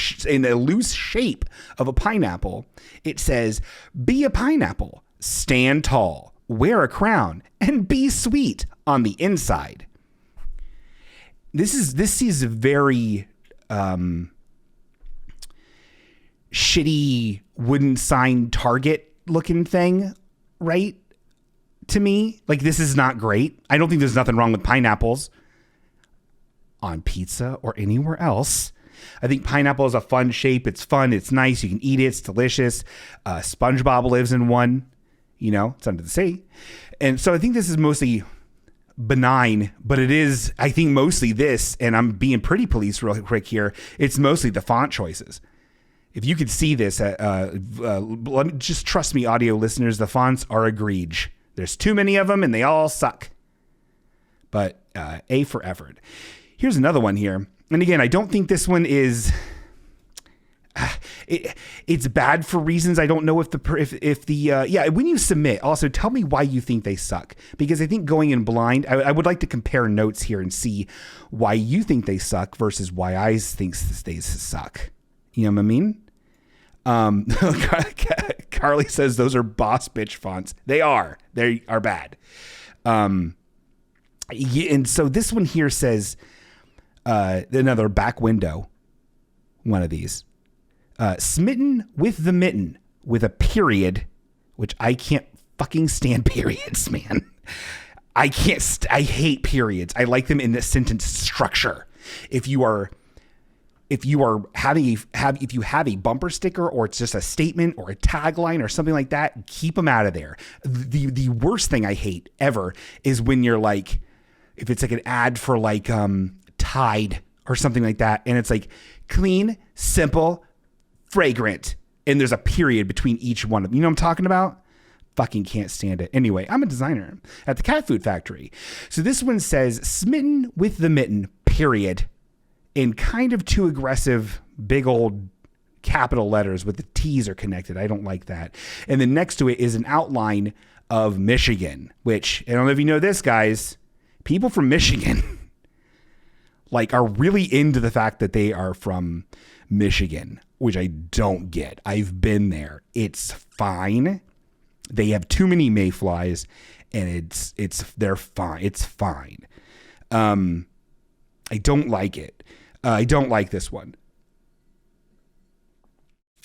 a loose shape of a pineapple, it says, "Be a pineapple, stand tall, wear a crown, and be sweet on the inside." This is a very shitty wooden sign Target looking thing, right? To me, like, this is not great. I don't think there's nothing wrong with pineapples on pizza or anywhere else. I think pineapple is a fun shape. It's fun. It's nice. You can eat it. It's delicious. SpongeBob lives in one. You know, it's under the sea. And so I think this is mostly benign, but it is, I think, mostly this, and I'm being pretty police real quick here, it's mostly the font choices. If you could see this, let me just trust me, audio listeners, the fonts are egregious. There's too many of them, and they all suck. But A for effort. Here's another one here. And again, I don't think this one is... it's bad for reasons I don't know if when you submit, also tell me why you think they suck, because I think going in blind, I would like to compare notes here and see why you think they suck versus why I think they suck. You know what I mean? Carly says those are boss bitch fonts. They are bad. And so this one here says another back window, one of these. Smitten with the mitten with a period, which I can't fucking stand periods, man. I hate periods. I like them in the sentence structure. If you have a bumper sticker, or it's just a statement or a tagline or something like that, keep them out of there. The worst thing I hate ever is when you're like, if it's like an ad for like Tide or something like that, and it's like clean, simple, fragrant, and there's a period between each one of them. You know what I'm talking about? Fucking can't stand it. Anyway, I'm a designer at the cat food factory. So this one says smitten with the mitten, period, in kind of too aggressive, big old capital letters with the T's are connected. I don't like that. And then next to it is an outline of Michigan, which, I don't know if you know this, guys, people from Michigan like are really into the fact that they are from Michigan, which I don't get. I've been there. It's fine. They have too many mayflies, and they're fine. It's fine. I don't like it. I don't like this one.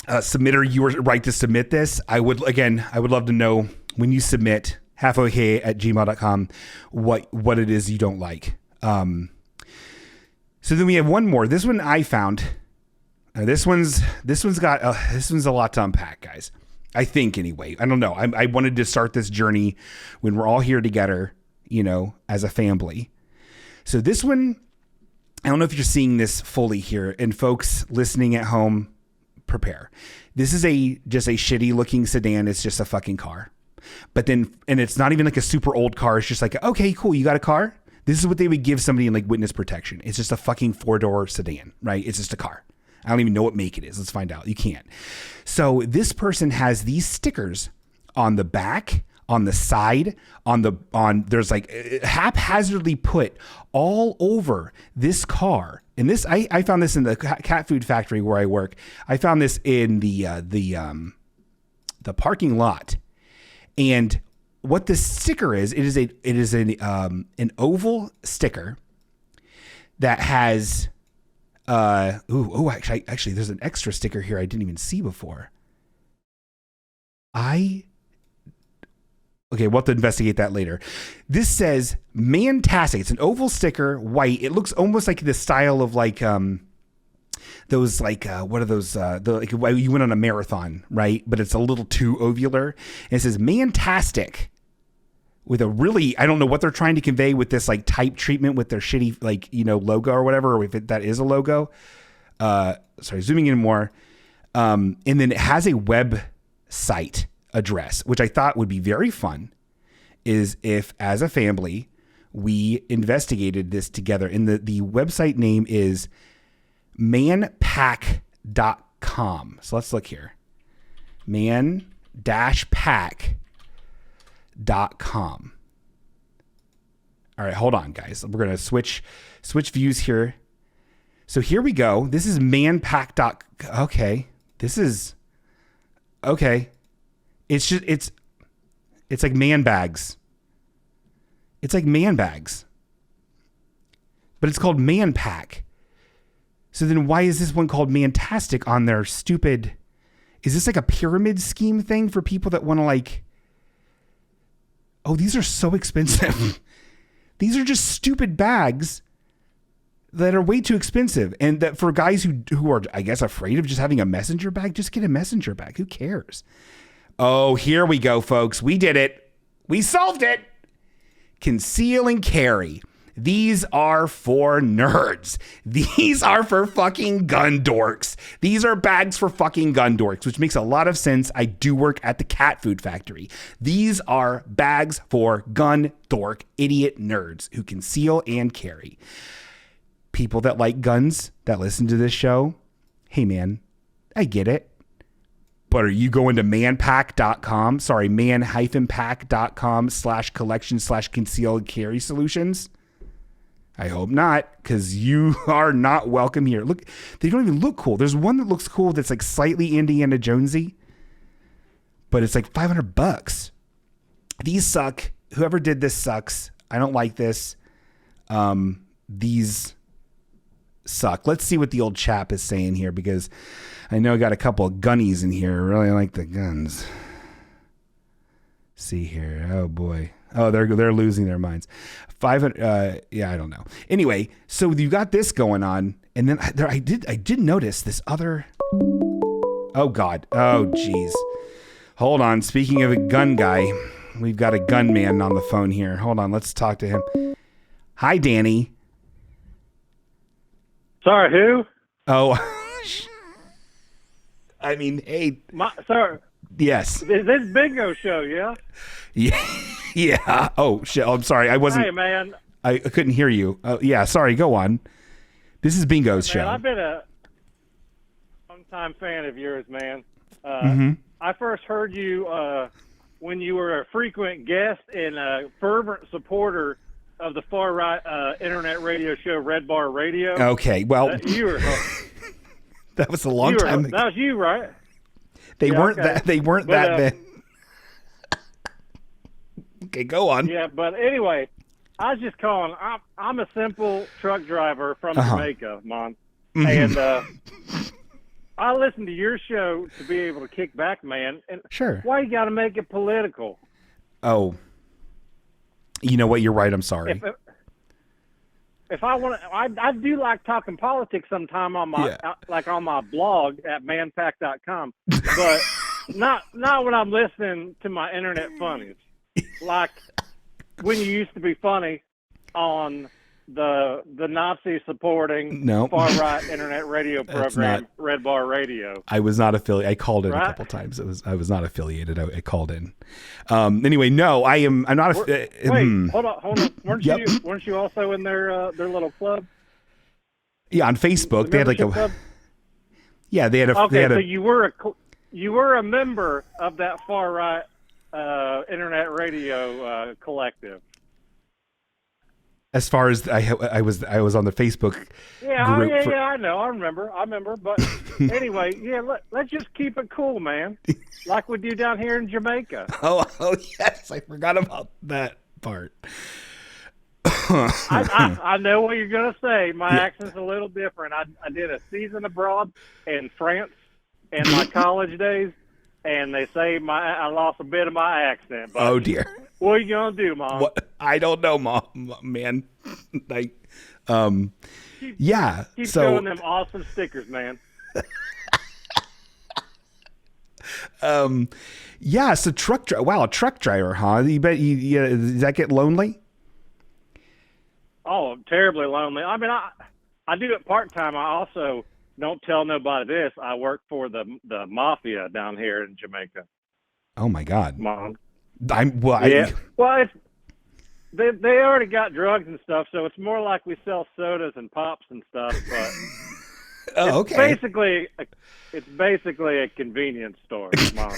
Submitter, you were right to submit this. I would love to know when you submit halfok@gmail.com what it is you don't like. So then we have one more. This one I found. This one's a lot to unpack, guys. I think anyway. I don't know. I wanted to start this journey when we're all here together, as a family. So this one, I don't know if you're seeing this fully here, and folks listening at home, prepare. This is just a shitty looking sedan. It's just a fucking car. But then, and it's not even like a super old car. It's just like, okay, cool. You got a car? This is what they would give somebody in like witness protection. It's just a fucking 4-door sedan, right? It's just a car. I don't even know what make it is. Let's find out. You can't. So this person has these stickers on the back, on the side, there's like haphazardly put all over this car. And this, I found this in the cat food factory where I work. I found this in the parking lot. And what the sticker is, it is an oval sticker that has Actually, there's an extra sticker here I didn't even see before. Okay, we'll have to investigate that later. This says Mantastic. It's an oval sticker, white. It looks almost like the style of like those like what are those? Like you went on a marathon, right? But it's a little too ovular. And it says Mantastic with a really, I don't know what they're trying to convey with this like type treatment with their shitty like logo or whatever, or if that is a logo. Sorry, zooming in more. And then it has a website address, which I thought would be very fun, is if as a family we investigated this together. And the website name is manpack.com. So let's look here. man-pack.com. All right, hold on, guys. We're going to switch views here. So here we go. This is manpack. Okay. This is okay. It's just, it's like man bags. It's like man bags, but it's called Man Pack. So then why is this one called Mantastic on their stupid, is this like a pyramid scheme thing for people that want to like, oh, these are so expensive. These are just stupid bags that are way too expensive. And that for guys who are, I guess, afraid of just having a messenger bag, just get a messenger bag. Who cares? Oh, here we go, folks. We did it. We solved it. Conceal and carry. These are for nerds. These are for fucking gun dorks. These are bags for fucking gun dorks, which makes a lot of sense. I do work at the cat food factory. These are bags for gun dork idiot nerds who conceal and carry. People that like guns that listen to this show, hey man, I get it. But are you going to manpack.com? Sorry, man-pack.com/collection/conceal and carry solutions? I hope not, because you are not welcome here. Look, they don't even look cool. There's one that looks cool that's like slightly Indiana Jonesy, but it's like $500. These suck. Whoever did this sucks. I don't like this. These suck. Let's see what the old chap is saying here, because I know I got a couple of gunnies in here. I really like the guns. See here. Oh boy. Oh, they're losing their minds. 500. Yeah, I don't know. Anyway, so you got this going on, and then I did notice this other. Oh God. Oh geez. Hold on. Speaking of a gun guy, we've got a gunman on the phone here. Hold on. Let's talk to him. Hi, Danny. Sorry, who? Oh. I mean, hey. Sir. Yes. This bingo show, yeah? Yeah. Oh, shit. Oh, I'm sorry. I wasn't. Hey, man. I couldn't hear you. Yeah, sorry. Go on. This is Bingo's show. I've been a long-time fan of yours, man. I first heard you when you were a frequent guest and a fervent supporter of the far-right internet radio show Red Bar Radio. Okay, well. You were... That was a long time ago. That was you, right? They weren't that then. Okay, go on. Yeah, but anyway, I was just calling. I'm a simple truck driver from Jamaica, man. And I listen to your show to be able to kick back, man. And sure. Why you got to make it political? Oh, you know what? You're right. I'm sorry. If I want to, I do like talking politics sometime on my like on my blog at manpack.com, but not when I'm listening to my internet funnies. Like when you used to be funny on the Nazi supporting far right internet radio program Red Bar Radio. I was not affiliated. I called in a couple times. I was not affiliated. I called in. Anyway, no, I'm not. Wait, hold on. Weren't you also in their little club? Yeah, on Facebook they had like club? Yeah, they had a. Okay, so you were a member of that far right internet radio collective. As far as I was on the Facebook group. I know. I remember. But anyway, let's just keep it cool, man. Like we do down here in Jamaica. Oh yes, I forgot about that part. I know what you're gonna say. My accent's a little different. I did a season abroad in France in my college days, and they say I lost a bit of my accent. But oh dear. What are you gonna do, Mom? What? I don't know, Mom. Man, like, Keep so showing them awesome stickers, man. So truck driver, huh? You bet does that get lonely? Oh, terribly lonely. I mean, I do it part time. I also don't tell nobody this. I work for the mafia down here in Jamaica. Oh my God, Mom. Well, it's they already got drugs and stuff, so it's more like we sell sodas and pops and stuff. But okay. It's basically a convenience store, Mom.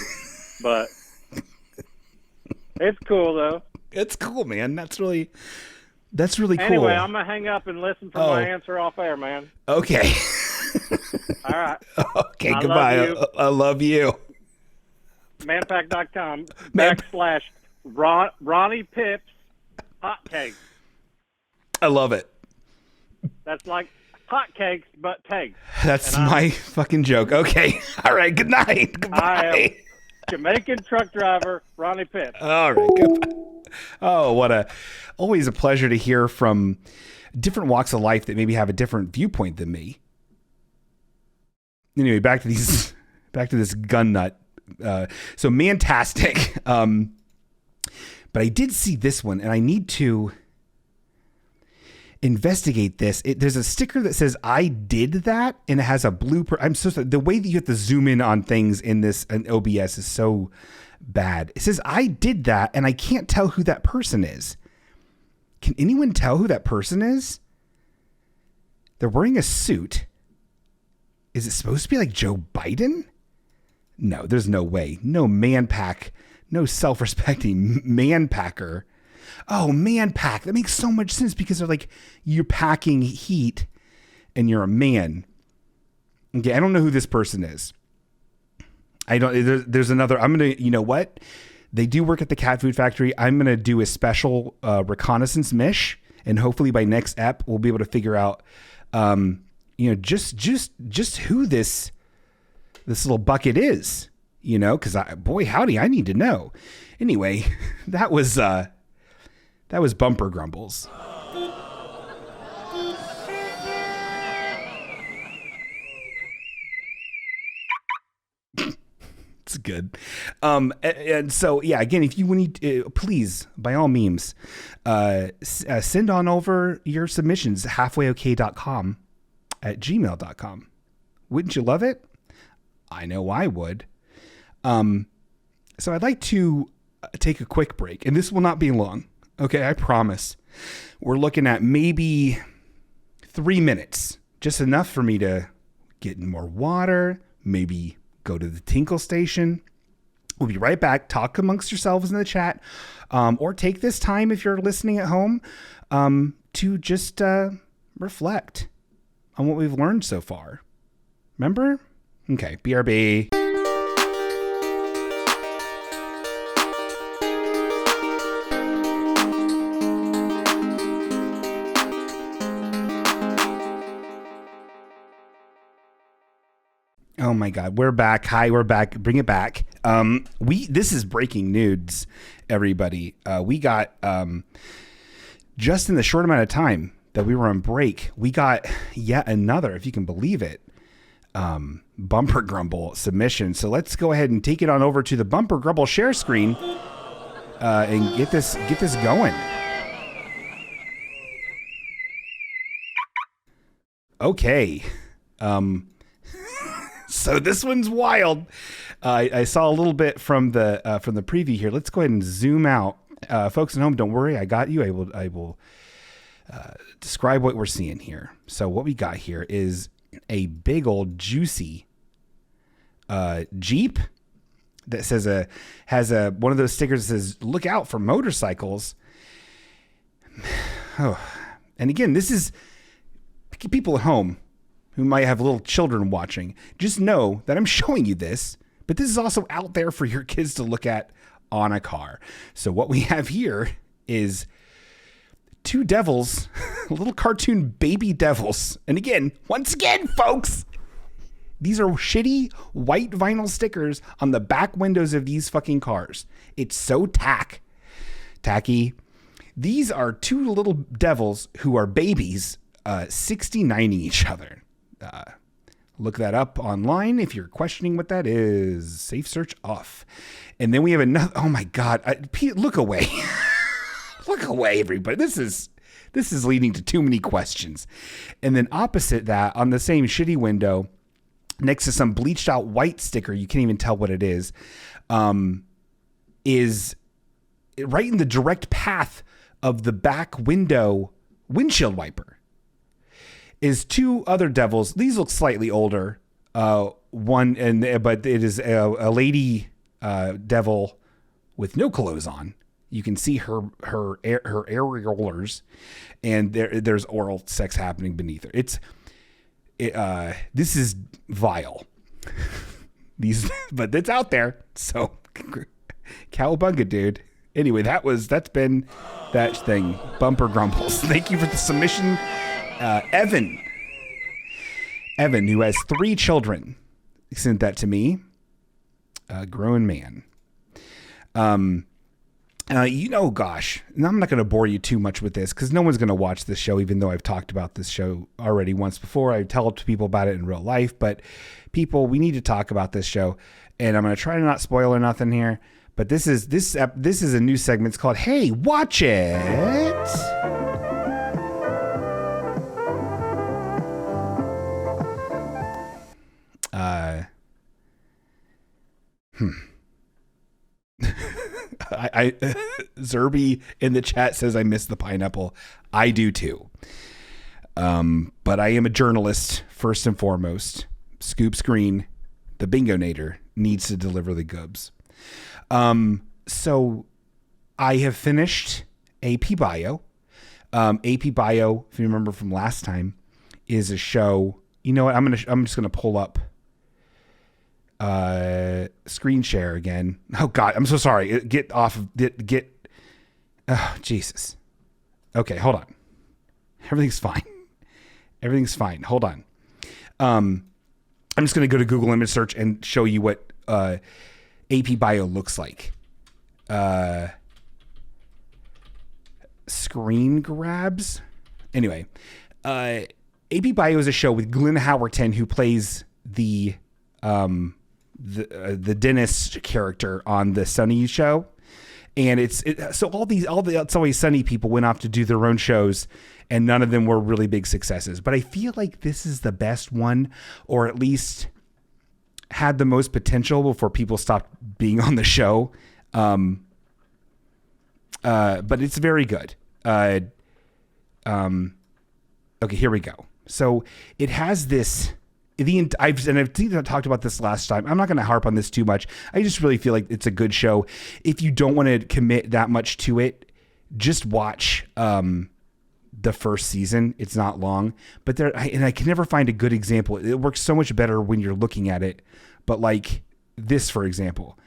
But it's cool though. It's cool, man. That's really cool. Anyway, I'm gonna hang up and listen for my answer off air, man. Okay. All right. Okay. Goodbye. I love you. Manpack.com / Ronnie Pips hotcakes. I love it. That's like hotcakes, but takes. That's my fucking joke. Okay. All right. Good night. Goodbye. I am Jamaican truck driver Ronnie Pips. All right. Goodbye. Oh, always a pleasure to hear from different walks of life that maybe have a different viewpoint than me. Anyway, back to this gun nut. So Mantastic. But I did see this one, and I need to investigate this. There's a sticker that says "I did that," and it has a blooper. I'm so sorry. The way that you have to zoom in on things in OBS is so bad. It says "I did that," and I can't tell who that person is. Can anyone tell who that person is? They're wearing a suit. Is it supposed to be like Joe Biden? No, there's no way. No manpack. No self-respecting manpacker. Oh, manpack. That makes so much sense because they're like, you're packing heat and you're a man. Okay, I don't know who this person is. There's another. I'm going to, you know what? They do work at the cat food factory. I'm going to do a special reconnaissance mish. And hopefully by next ep, we'll be able to figure out, just who this little bucket is. You know, because boy, howdy, I need to know. Anyway, that was Bumper Grumbles. It's good. And so, yeah, again, if you need, please, by all means, send on over your submissions, halfwayok.com at gmail.com. Wouldn't you love it? I know I would. So I'd like to take a quick break, and this will not be long. Okay, I promise. We're looking at maybe 3 minutes, just enough for me to get more water, maybe go to the tinkle station. We'll be right back. Talk amongst yourselves in the chat, or take this time if you're listening at home to just reflect on what we've learned so far. Remember? Okay, BRB. Oh my God, we're back. Hi, we're back. Bring it back. This is breaking news, everybody. We got just in the short amount of time that we were on break, we got yet another, if you can believe it, Bumper Grumble submission. So let's go ahead and take it on over to the Bumper Grumble share screen and get this going. Okay. So this one's wild. I saw a little bit from the preview here. Let's go ahead and zoom out. Folks at home, don't worry. I got you. I will describe what we're seeing here. So what we got here is a big old juicy Jeep that has one of those stickers that says "Look out for motorcycles." Oh, and again, this is people at home who might have little children watching. Just know that I'm showing you this, but this is also out there for your kids to look at on a car. So what we have here is two devils, little cartoon baby devils. And again, once again, folks, these are shitty white vinyl stickers on the back windows of these fucking cars. It's so tacky. These are two little devils who are babies 69ing each other. Look that up online if you're questioning what that is. Safe search off. And then we have another. Oh my God. Pete, look away. Look away, everybody. This is leading to too many questions. And then opposite that, on the same shitty window, next to some bleached out white sticker, you can't even tell what it is right in the direct path of the back window windshield wiper is two other devils. These look slightly older. But it is a lady devil with no clothes on. You can see her areolars, and there's oral sex happening beneath her. This is vile. But it's out there. So, cowabunga, dude. Anyway, that's been that thing. Bumper grumbles. Thank you for the submission, Evan. Evan, who has 3 children, sent that to me. A grown man. Gosh, and I'm not going to bore you too much with this because no one's going to watch this show, even though I've talked about this show already once before. I tell people about it in real life, but people, we need to talk about this show, and I'm going to try to not spoil or nothing here. But this is a new segment. It's called "Hey, Watch It." Zerby in the chat says I miss the pineapple. I do too. But I am a journalist first and foremost. Scoop Screen, the Bingo-nator, needs to deliver the goods. So I have finished AP Bio. AP Bio, if you remember from last time, is a show. You know what? I'm just gonna pull up screen share again. Oh God, I'm so sorry. Get off of get. Oh Jesus. Okay, hold on. Everything's fine. Everything's fine. Hold on. I'm just gonna go to Google image search and show you what AP Bio looks like. Screen grabs. Anyway, AP Bio is a show with Glenn Howerton, who plays the Dennis character on the Sunny show, and it's Always Sunny people went off to do their own shows, and none of them were really big successes. But I feel like this is the best one, or at least had the most potential before people stopped being on the show. But it's very good. Okay, here we go. So it has this. I think I talked about this last time. I'm not going to harp on this too much. I just really feel like it's a good show. If you don't want to commit that much to it, just watch the first season. It's not long, but I can never find a good example. It works so much better when you're looking at it. But like this, for example,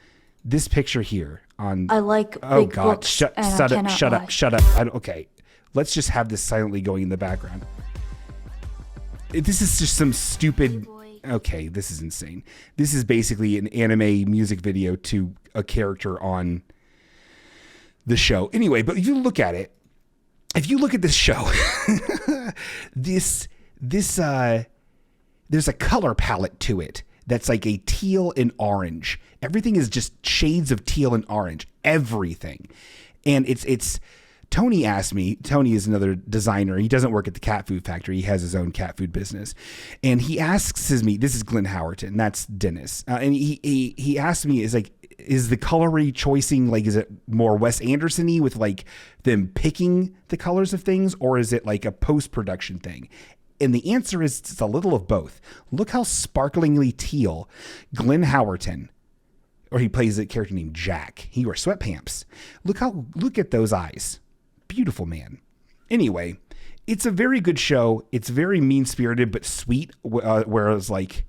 this picture here on. I like. Oh big God! Shut up! Okay, let's just have this silently going in the background. This is just some stupid. Okay, this is insane. This is basically an anime music video to a character on the show. Anyway, but if you look at it, if you look at this show, there's a color palette to it that's like a teal and orange. Everything is just shades of teal and orange. Everything, and it's. Tony asked me, Tony is another designer. He doesn't work at the cat food factory. He has his own cat food business. And he asks me, this is Glenn Howerton, that's Dennis. And he asked me, is the colory choicing, like, is it more Wes Anderson-y with like them picking the colors of things, or is it like a post-production thing? And the answer is it's a little of both. Look how sparklingly teal Glenn Howerton, or he plays a character named Jack. He wears sweatpants. Look at those eyes. Beautiful man. Anyway, it's a very good show. It's very mean-spirited but sweet, whereas like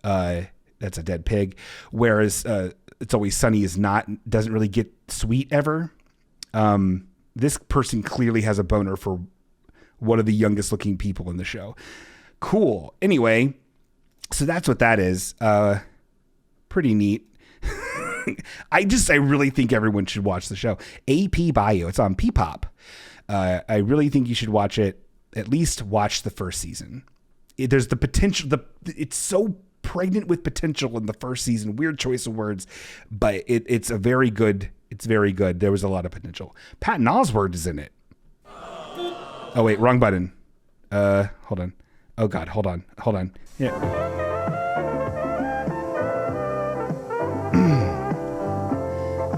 that's a dead pig, whereas It's Always Sunny doesn't really get sweet ever. This person clearly has a boner for one of the youngest looking people in the show. Cool. Anyway, so that's what that is. Pretty neat. I really think everyone should watch the show. AP Bio. It's on Peepop. I really think you should watch it. At least watch the first season. There's the potential. It's so pregnant with potential in the first season. Weird choice of words, but it's a very good. It's very good. There was a lot of potential. Patton Oswalt is in it. Oh wait, wrong button. Hold on. Oh God, hold on. Yeah.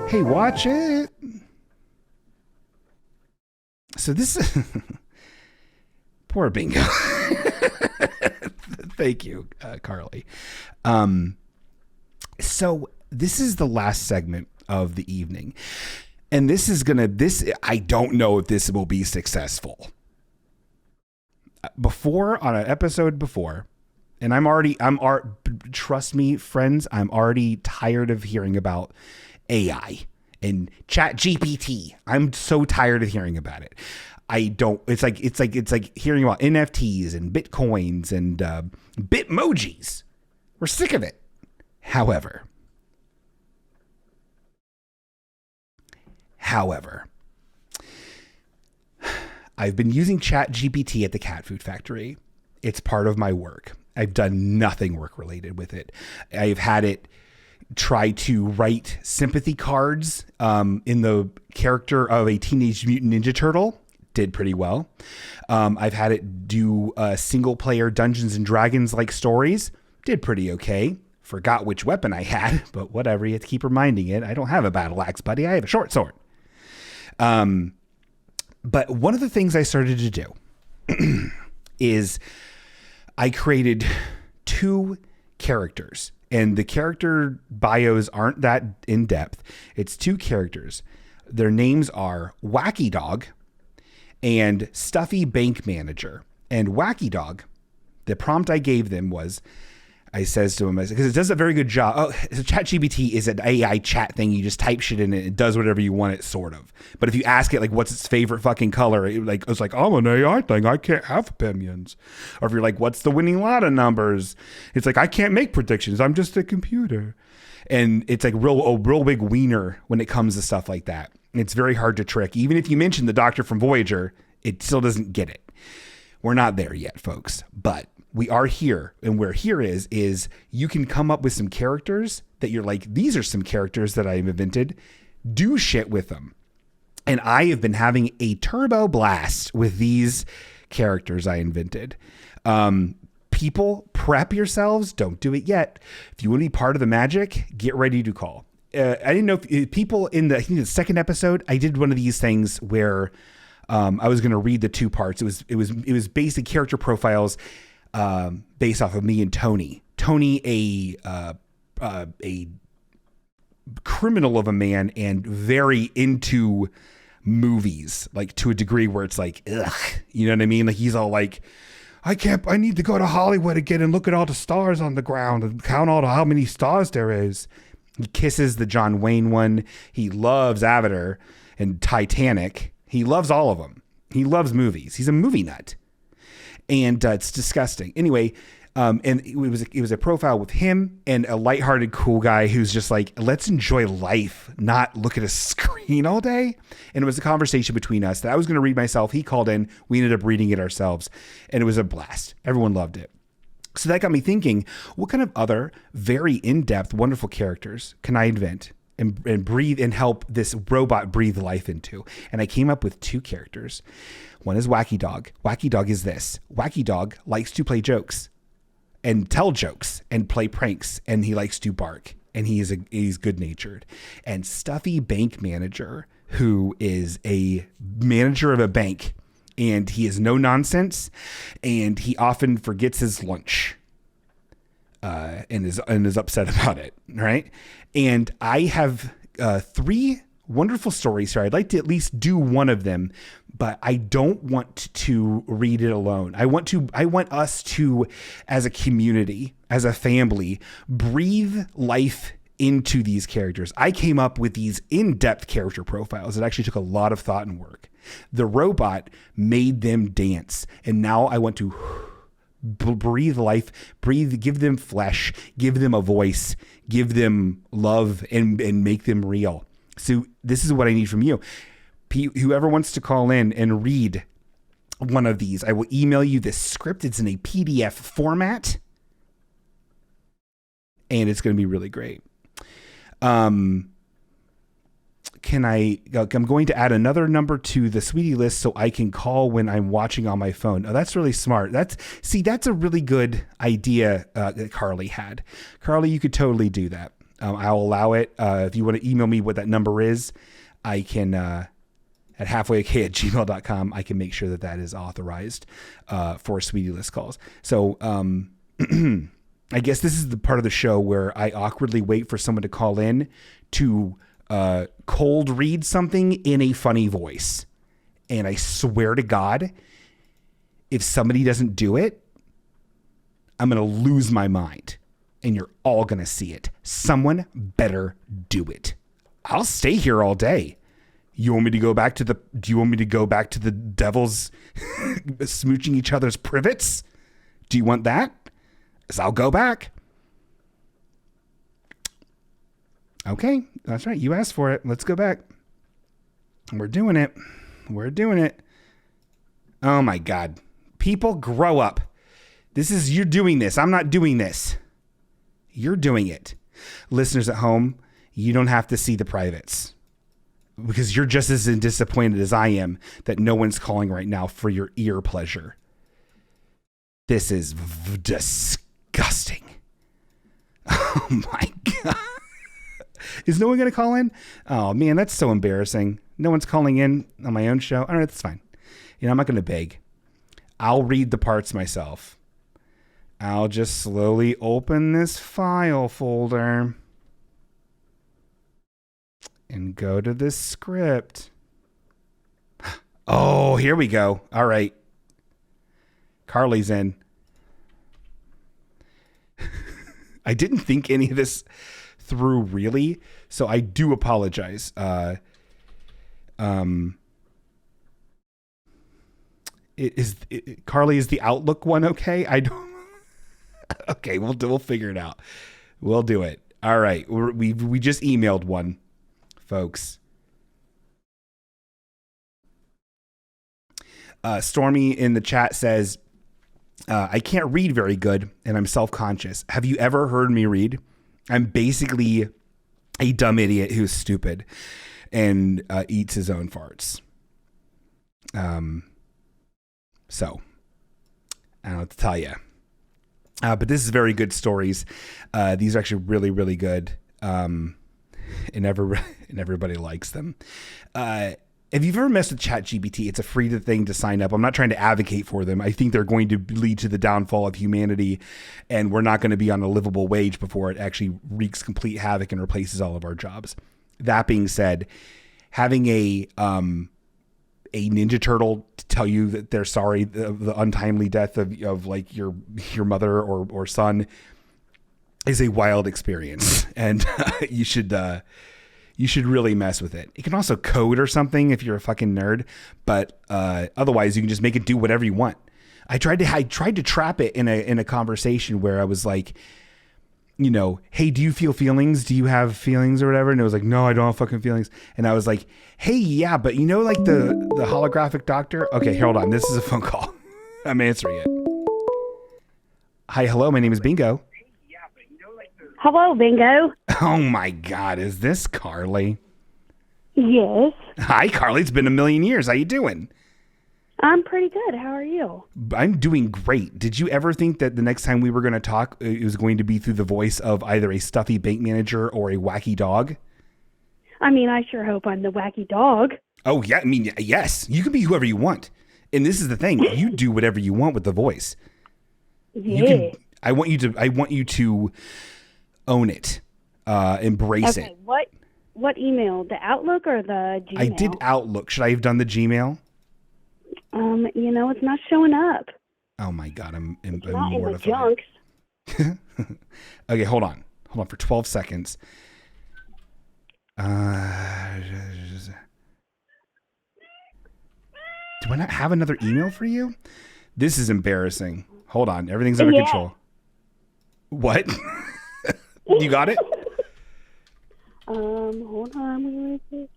Hey, watch it. So this is poor Bingo. Thank you, Carly. So this is the last segment of the evening. And I don't know if this will be successful. On an episode before, and trust me, friends, I'm already tired of hearing about AI and Chat GPT. I'm so tired of hearing about it. It's like hearing about NFTs and Bitcoins and Bitmojis. We're sick of it. However, I've been using Chat GPT at the cat food factory. It's part of my work. I've done nothing work related with it. I've had it try to write sympathy cards in the character of a Teenage Mutant Ninja Turtle. Did pretty well. I've had it do single player Dungeons and Dragons like stories. Did pretty okay. Forgot which weapon I had, but whatever. You have to keep reminding it. I don't have a battle axe, buddy. I have a short sword. But one of the things I started to do is I created 2 characters, and the character bios aren't that in depth. It's 2 characters. Their names are Wacky Dog and Stuffy Bank Manager. And Wacky Dog, the prompt I gave them was, I says to him, because it does a very good job. Oh, so ChatGPT is an AI chat thing. You just type shit in it. It does whatever you want it, sort of. But if you ask it, like, what's its favorite fucking color? It's like, I'm an AI thing. I can't have opinions. Or if you're like, what's the winning lotto numbers? It's like, I can't make predictions. I'm just a computer. And it's like a real big wiener when it comes to stuff like that. It's very hard to trick. Even if you mention the doctor from Voyager, it still doesn't get it. We're not there yet, folks. But we are here, and where here is you can come up with some characters that you're like, these are some characters that I've invented. Do shit with them. And I have been having a turbo blast with these characters I invented. People, prep yourselves. Don't do it yet. If you want to be part of the magic, get ready to call. I didn't know if people I think the second episode, I did one of these things where I was going to read the 2 parts. It was basic character profiles based off of me and Tony. Tony, a criminal of a man and very into movies, like to a degree where it's like, ugh, you know what I mean? Like he's all like, I need to go to Hollywood again and look at all the stars on the ground and count how many stars there is. He kisses the John Wayne one. He loves Avatar and Titanic. He loves all of them. He loves movies. He's a movie nut. And it's disgusting. Anyway, and it was a profile with him and a lighthearted, cool guy who's just like, let's enjoy life, not look at a screen all day. And it was a conversation between us that I was going to read myself. He called in. We ended up reading it ourselves. And it was a blast. Everyone loved it. So that got me thinking, what kind of other very in-depth, wonderful characters can I invent and breathe and help this robot breathe life into? And I came up with 2 characters. One is Wacky Dog. Wacky Dog is this. Wacky Dog likes to play jokes and tell jokes and play pranks, and he likes to bark, and he's good-natured. And Stuffy Bank Manager, who is a manager of a bank, and he is no nonsense, and he often forgets his lunch and is upset about it, right? And I have 3 wonderful stories here. I'd like to at least do one of them, but I don't want to read it alone. I want us to, as a community, as a family, breathe life into these characters. I came up with these in-depth character profiles. It actually took a lot of thought and work. The robot made them dance. And now I want to breathe life, give them flesh, give them a voice, give them love, and make them real. So this is what I need from you. Whoever wants to call in and read one of these, I will email you this script. It's in a PDF format, and it's going to be really great. I'm going to add another number to the Sweetie list so I can call when I'm watching on my phone. Oh, that's really smart. That's a really good idea that Carly had. Carly, you could totally do that. I'll allow it. If you want to email me what that number is, I can, at halfwayok@gmail.com, I can make sure that is authorized for Sweetie list calls. So, I guess this is the part of the show where I awkwardly wait for someone to call in to cold read something in a funny voice. And I swear to God, if somebody doesn't do it, I'm going to lose my mind. And you're all going to see it. Someone better do it. I'll stay here all day. Do you want me to go back to the devils smooching each other's privets? Do you want that? So I'll go back. Okay, that's right. You asked for it. Let's go back. We're doing it. Oh my God. People, grow up. You're doing this. I'm not doing this. You're doing it. Listeners at home, you don't have to see the privates because you're just as disappointed as I am that no one's calling right now for your ear pleasure. This is disgusting. Oh my God. Is no one going to call in? Oh man, that's so embarrassing. No one's calling in on my own show. All right, that's fine. I'm not going to beg. I'll read the parts myself. I'll just slowly open this file folder and go to this script. Oh, here we go. All right. Carly's in. I didn't think any of this through really, so I do apologize. Carly, is the Outlook one okay? I don't. Okay, we'll figure it out. We'll do it. All right, we just emailed one, folks. Stormy in the chat says, I can't read very good and I'm self-conscious. Have you ever heard me read? I'm basically a dumb idiot who's stupid and eats his own farts. So I don't know what to tell you. But this is very good stories. These are actually really, really good. And everybody likes them. If you've ever messed with ChatGPT, it's a free thing to sign up. I'm not trying to advocate for them. I think they're going to lead to the downfall of humanity, and we're not going to be on a livable wage before it actually wreaks complete havoc and replaces all of our jobs. That being said, having a Ninja Turtle to tell you that they're sorry the untimely death of like your mother or son is a wild experience, and you should really mess with it. It can also code or something if you're a fucking nerd, but otherwise you can just make it do whatever you want. I tried to trap it in a conversation where I was like, hey, do you feel feelings? Do you have feelings or whatever? And it was like, no, I don't have fucking feelings. And I was like, hey, yeah, but like the holographic doctor. Okay, hold on. This is a phone call. I'm answering it. Hi, hello. My name is Bingo. Hello, Bingo. Oh my God, is this Carly? Yes. Hi, Carly. It's been a million years. How you doing? I'm pretty good. How are you? I'm doing great. Did you ever think that the next time we were going to talk, it was going to be through the voice of either a stuffy bank manager or a wacky dog? I mean, I sure hope I'm the wacky dog. Oh, yeah. I mean, yes. You can be whoever you want. And this is the thing. You do whatever you want with the voice. Yeah. I want you to own it. Embrace it. What email? The Outlook or the Gmail? I did Outlook. Should I have done the Gmail? It's not showing up. Oh my God, I'm not mortified. in the junks. Okay, hold on for 12 seconds. Do I not have another email for you? This is embarrassing. Hold on. Everything's under control. What? You got it? Hold on. Where is it?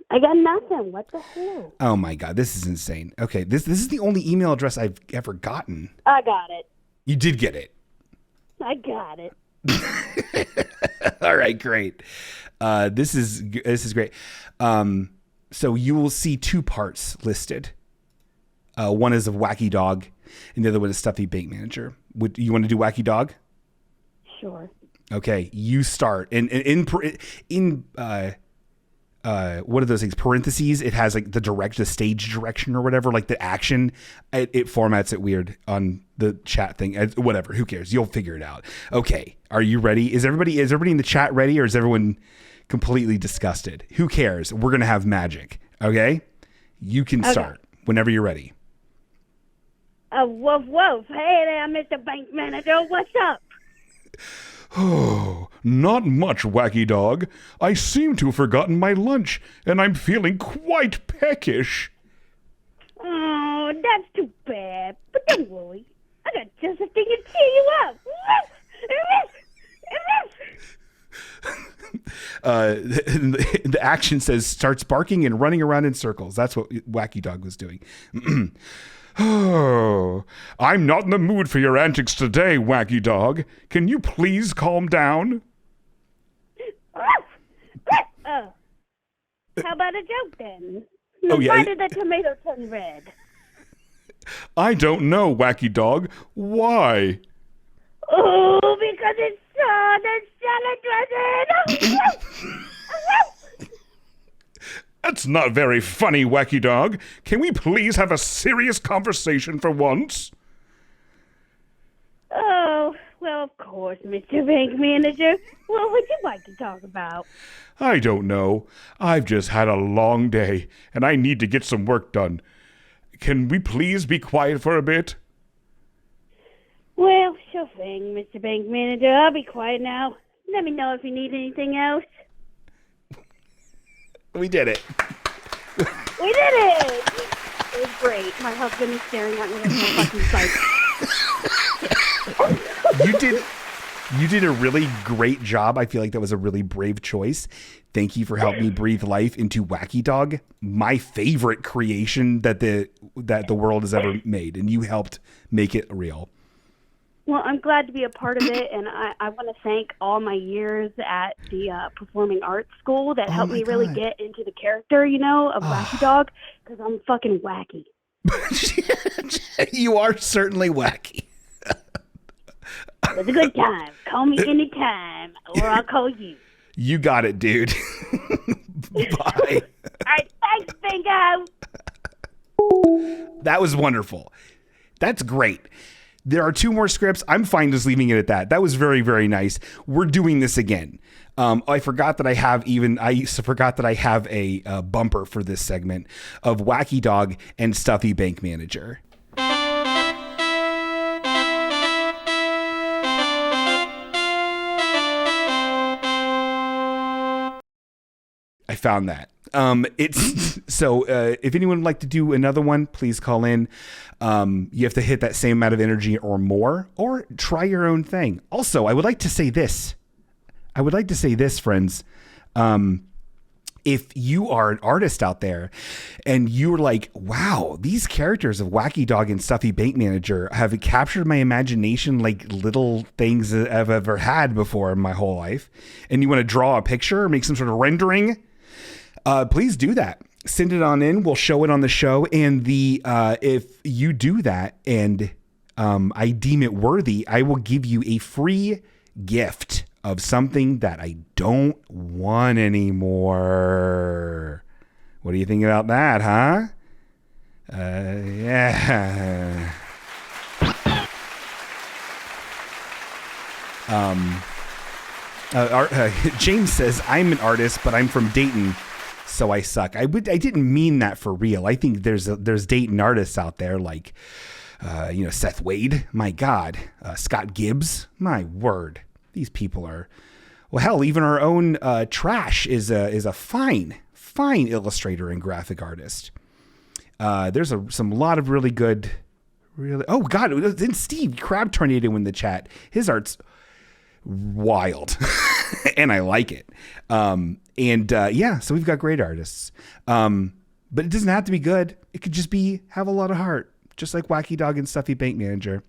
I got nothing. What the hell? Oh my God. This is insane. Okay. This is the only email address I've ever gotten. I got it. You did get it. I got it. All right, great. This is great. So you will see two parts listed. One is of Wacky Dog, and the other one is Stuffy Bank Manager. Would you want to do Wacky Dog? Sure. Okay, you start. And in what are those things? Parentheses. It has like the stage direction or whatever, like the action. It formats it weird on the chat thing. Whatever. Who cares? You'll figure it out. Okay. Are you ready? Is everybody in the chat ready, or is everyone completely disgusted? Who cares? We're gonna have magic. Okay. You can start whenever you're ready. Woof woof. Hey there, Mr. Bank Manager. What's up? Oh, not much, Wacky Dog. I seem to have forgotten my lunch, and I'm feeling quite peckish. Oh, that's too bad. But don't worry. I got just a thing to cheer you up. The action says starts barking and running around in circles. That's what Wacky Dog was doing. Oh, I'm not in the mood for your antics today, Wacky Dog. Can you please calm down? How about a joke then? Why did the tomato turn red? I don't know, Wacky Dog. Why? Oh, because it's the salad dressing. That's not very funny, Wacky Dog. Can we please have a serious conversation for once? Oh, well, of course, Mr. Bank Manager. What would you like to talk about? I don't know. I've just had a long day, and I need to get some work done. Can we please be quiet for a bit? Well, sure thing, Mr. Bank Manager. I'll be quiet now. Let me know if you need anything else. We did it. We did it! It was great. My husband is staring at me like no fucking sight. You did a really great job. I feel like that was a really brave choice. Thank you for helping me breathe life into Wacky Dog, my favorite creation that the world has ever made, and you helped make it real. Well, I'm glad to be a part of it, and I want to thank all my years at the performing arts school that helped me really get into the character, of Wacky Dog, because I'm fucking wacky. You are certainly wacky. It was a good time. Call me anytime, or I'll call you. You got it, dude. Bye. All right, thanks, Bingo. That was wonderful. That's great. There are two more scripts. I'm fine just leaving it at that. That was very, very nice. We're doing this again. I forgot that I have a bumper for this segment of Wacky Dog and Stuffy Bank Manager. I found that. It's so if anyone would like to do another one, please call in. You have to hit that same amount of energy or more, or try your own thing. Also, I would like to say this, friends. If you are an artist out there and you're like, wow, these characters of Wacky Dog and Stuffy Bank Manager have captured my imagination like little things that I've ever had before in my whole life, and you want to draw a picture or make some sort of rendering, please do that. Send it on in. We'll show it on the show. And if you do that and I deem it worthy, I will give you a free gift of something that I don't want anymore. What do you think about that, huh? Yeah. James says, I'm an artist, but I'm from Dayton, so I suck. I didn't mean that for real. I think there's Dayton artists out there like, Seth Wade, my God, Scott Gibbs, my word. These people are Well, hell, even our own Trash is a fine illustrator and graphic artist. There's some lot of really good, oh God, then Steve Crab Tornado in the chat. His art's wild and I like it. So we've got great artists. But it doesn't have to be good. It could just have a lot of heart, just like Wacky Dog and Stuffy Bank Manager.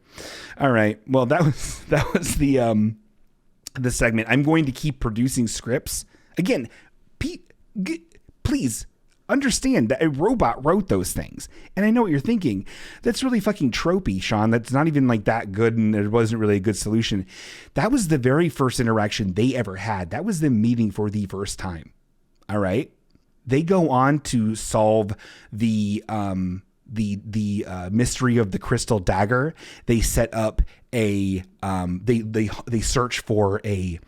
All right. Well, that was the segment. I'm going to keep producing scripts. Again, Pete, please understand that a robot wrote those things. And I know what you're thinking. That's really fucking tropey, Sean. That's not even like that good, and it wasn't really a good solution. That was the very first interaction they ever had. That was them meeting for the first time. All right. They go on to solve the mystery of the crystal dagger. They set up they search for a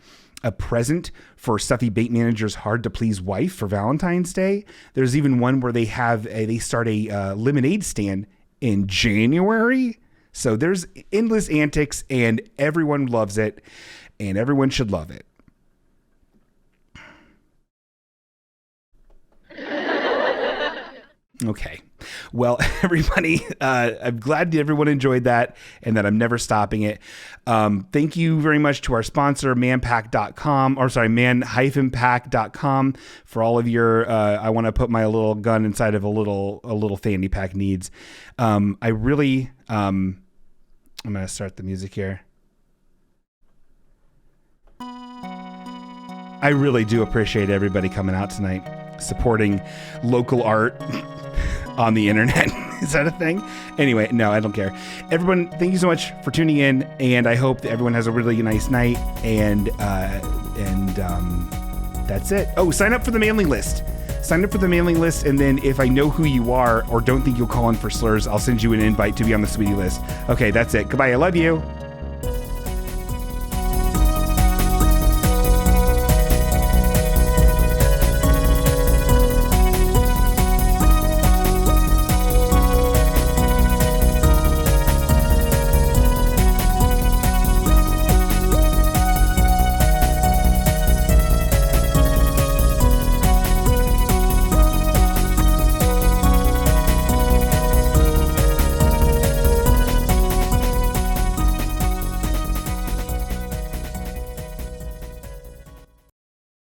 present for Stuffy Bait Manager's hard to please wife for Valentine's Day. There's even one where they start a lemonade stand in January. So there's endless antics, and everyone loves it, and everyone should love it. Okay. Well, everybody, I'm glad everyone enjoyed that and that I'm never stopping it. Thank you very much to our sponsor, man-pack.com, for all of your, I want to put my little gun inside of a little fanny pack needs. I'm going to start the music here. I really do appreciate everybody coming out tonight, supporting local art on the internet. Is that a thing? Anyway, no, I don't care. Everyone, thank you so much for tuning in, and I hope that everyone has a really nice night, and that's it. Oh, sign up for the mailing list. Sign up for the mailing list, and then if I know who you are or don't think you'll call in for slurs, I'll send you an invite to be on the sweetie list. Okay, that's it. Goodbye. I love you.